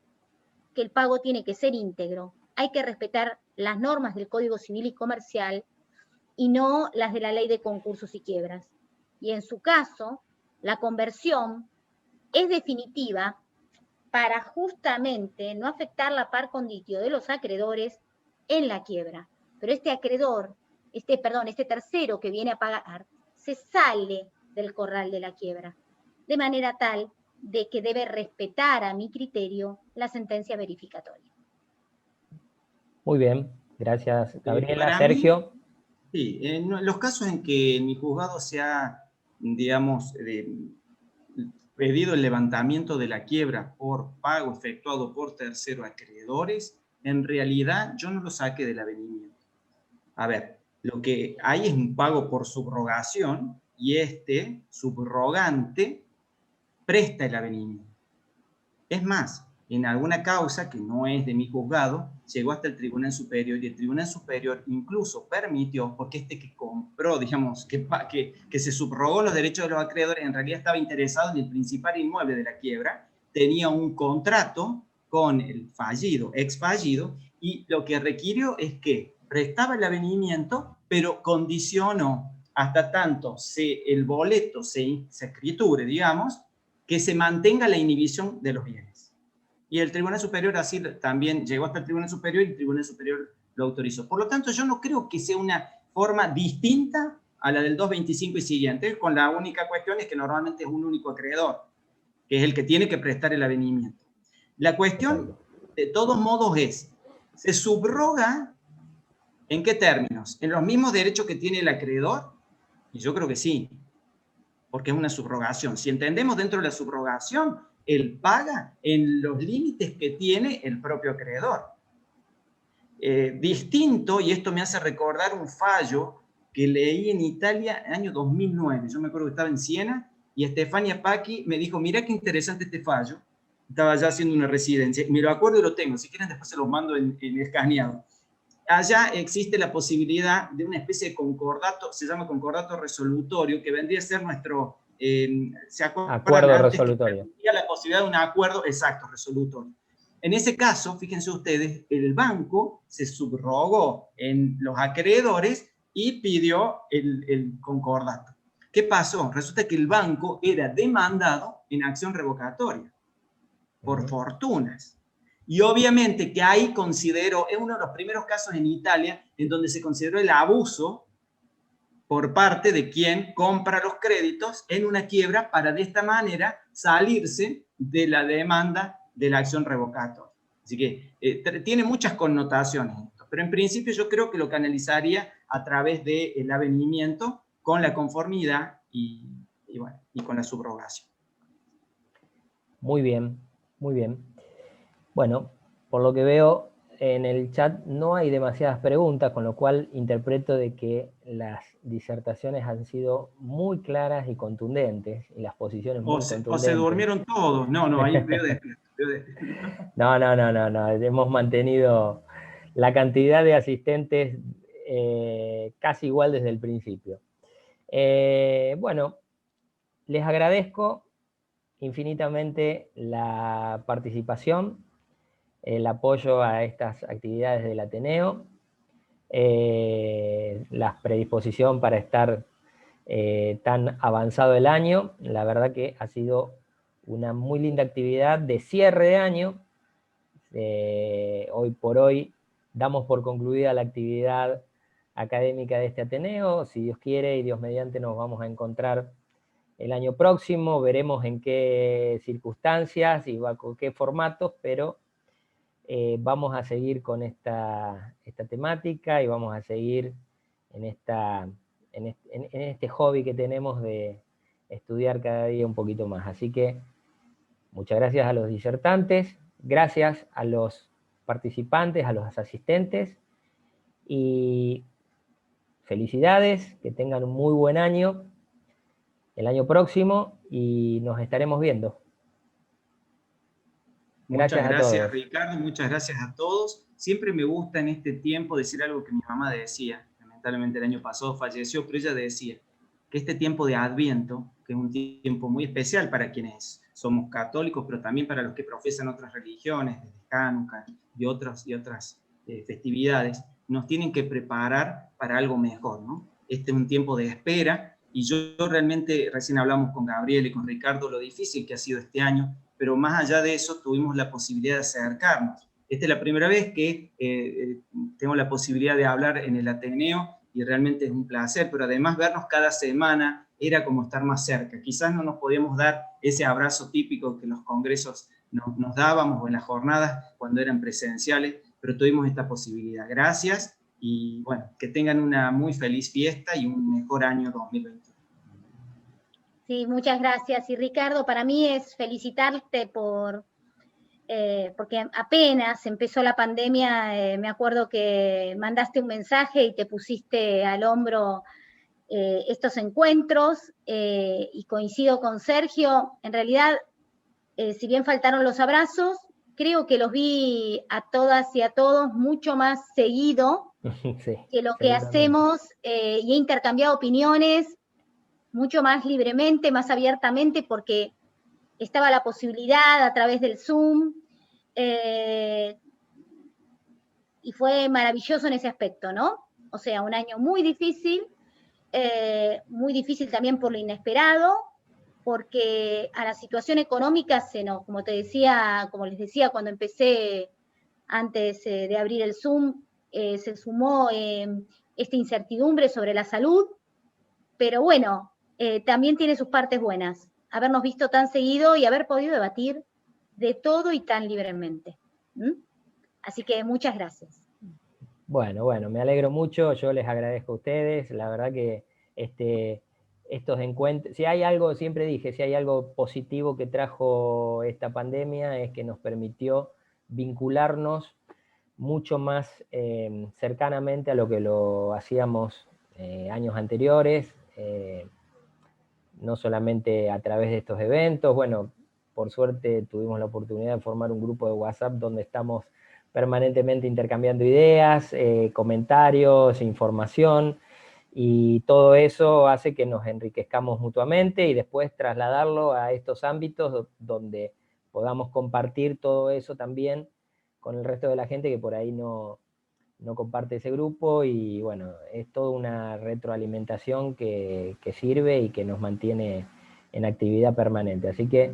que el pago tiene que ser íntegro. Hay que respetar las normas del Código Civil y Comercial y no las de la Ley de Concursos y Quiebras. Y en su caso, la conversión es definitiva para justamente no afectar la par conditio de los acreedores en la quiebra. Pero este acreedor este tercero que viene a pagar, se sale del corral de la quiebra, de manera tal de que debe respetar, a mi criterio, la sentencia verificatoria. Muy bien, gracias Gabriela. Para Sergio. Mí, sí, en los casos en que en mi juzgado se ha, digamos, pedido el levantamiento de la quiebra por pago efectuado por terceros acreedores, en realidad yo no lo saqué del avenimiento. A ver, lo que hay es un pago por subrogación y este subrogante presta el avenimiento. Es más, en alguna causa que no es de mi juzgado, llegó hasta el Tribunal Superior y el Tribunal Superior incluso permitió, porque este que compró, digamos, que se subrogó los derechos de los acreedores, en realidad estaba interesado en el principal inmueble de la quiebra, tenía un contrato con el fallido, ex fallido, y lo que requirió es que prestaba el avenimiento, pero condicionó hasta tanto el boleto se escriture, digamos, que se mantenga la inhibición de los bienes. Y el Tribunal Superior así también llegó hasta el Tribunal Superior y el Tribunal Superior lo autorizó. Por lo tanto, yo no creo que sea una forma distinta a la del 225 y siguiente, con la única cuestión es que normalmente es un único acreedor, que es el que tiene que prestar el avenimiento. La cuestión, de todos modos, ¿se subroga en qué términos? ¿En los mismos derechos que tiene el acreedor? Y yo creo que sí, porque es una subrogación. Si entendemos dentro de la subrogación, él paga en los límites que tiene el propio acreedor. Distinto, y esto me hace recordar un fallo que leí en Italia en el año 2009. Yo me acuerdo que estaba en Siena y Stefania Pacchi me dijo, mira qué interesante este fallo. Estaba ya haciendo una residencia. Me lo acuerdo y lo tengo. Si quieren después se los mando en escaneado. Allá existe la posibilidad de una especie de concordato, se llama concordato resolutorio, que vendría a ser nuestro... acuerdo resolutorio. La posibilidad de un acuerdo exacto, resolutorio. En ese caso, fíjense ustedes, el banco se subrogó en los acreedores y pidió el concordato. ¿Qué pasó? Resulta que el banco era demandado en acción revocatoria por fortunas. Y obviamente que ahí consideró, es uno de los primeros casos en Italia en donde se consideró el abuso por parte de quien compra los créditos en una quiebra para de esta manera salirse de la demanda de la acción revocatoria. Así que tiene muchas connotaciones esto, pero en principio yo creo que lo canalizaría a través del avenimiento con la conformidad y con la subrogación. Muy bien, muy bien. Bueno, por lo que veo en el chat no hay demasiadas preguntas, con lo cual interpreto de que las disertaciones han sido muy claras y contundentes, y las posiciones muy contundentes. O se durmieron todos. No, ahí veo despierto. No, hemos mantenido la cantidad de asistentes casi igual desde el principio. Bueno, les agradezco infinitamente la participación, el apoyo a estas actividades del Ateneo, la predisposición para estar tan avanzado el año. La verdad que ha sido una muy linda actividad de cierre de año. Hoy por hoy damos por concluida la actividad académica de este Ateneo. Si Dios quiere y Dios mediante nos vamos a encontrar el año próximo, veremos en qué circunstancias y con qué formatos, pero vamos a seguir con esta temática y vamos a seguir en este hobby que tenemos de estudiar cada día un poquito más. Así que muchas gracias a los disertantes, gracias a los participantes, a los asistentes, y felicidades, que tengan un muy buen año el año próximo y nos estaremos viendo. Muchas gracias, Ricardo, muchas gracias a todos. Siempre me gusta en este tiempo decir algo que mi mamá decía, lamentablemente el año pasado falleció, pero ella decía que este tiempo de Adviento, que es un tiempo muy especial para quienes somos católicos, pero también para los que profesan otras religiones, desde Hanukkah y otras festividades, nos tienen que preparar para algo mejor, ¿no? Este es un tiempo de espera, y yo realmente, recién hablamos con Gabriel y con Ricardo, lo difícil que ha sido este año, pero más allá de eso tuvimos la posibilidad de acercarnos. Esta es la primera vez que tengo la posibilidad de hablar en el Ateneo y realmente es un placer, pero además vernos cada semana era como estar más cerca. Quizás no nos podíamos dar ese abrazo típico que los congresos nos dábamos o en las jornadas cuando eran presenciales, pero tuvimos esta posibilidad. Gracias y bueno, que tengan una muy feliz fiesta y un mejor año 2021. Sí, muchas gracias. Y Ricardo, para mí es felicitarte porque apenas empezó la pandemia, me acuerdo que mandaste un mensaje y te pusiste al hombro estos encuentros, y coincido con Sergio. En realidad, si bien faltaron los abrazos, creo que los vi a todas y a todos mucho más seguido Sí, que lo que hacemos, y he intercambiado opiniones mucho más libremente, más abiertamente, porque estaba la posibilidad a través del Zoom, y fue maravilloso en ese aspecto, ¿no? O sea, un año muy difícil también por lo inesperado, porque a la situación económica como les decía cuando empecé antes de abrir el Zoom, se sumó esta incertidumbre sobre la salud, pero bueno, también tiene sus partes buenas, habernos visto tan seguido y haber podido debatir de todo y tan libremente. Así que muchas gracias. Bueno, me alegro mucho, yo les agradezco a ustedes, la verdad que estos encuentros, si hay algo, siempre dije, si hay algo positivo que trajo esta pandemia es que nos permitió vincularnos mucho más cercanamente a lo que lo hacíamos años anteriores, no solamente a través de estos eventos. Bueno, por suerte tuvimos la oportunidad de formar un grupo de WhatsApp donde estamos permanentemente intercambiando ideas, comentarios, información, y todo eso hace que nos enriquezcamos mutuamente y después trasladarlo a estos ámbitos donde podamos compartir todo eso también con el resto de la gente que por ahí no comparte ese grupo, y bueno, es toda una retroalimentación que sirve y que nos mantiene en actividad permanente. Así que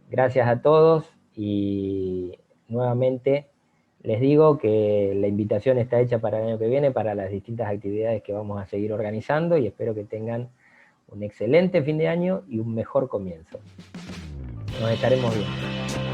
gracias a todos y nuevamente les digo que la invitación está hecha para el año que viene, para las distintas actividades que vamos a seguir organizando, y espero que tengan un excelente fin de año y un mejor comienzo. Nos estaremos viendo.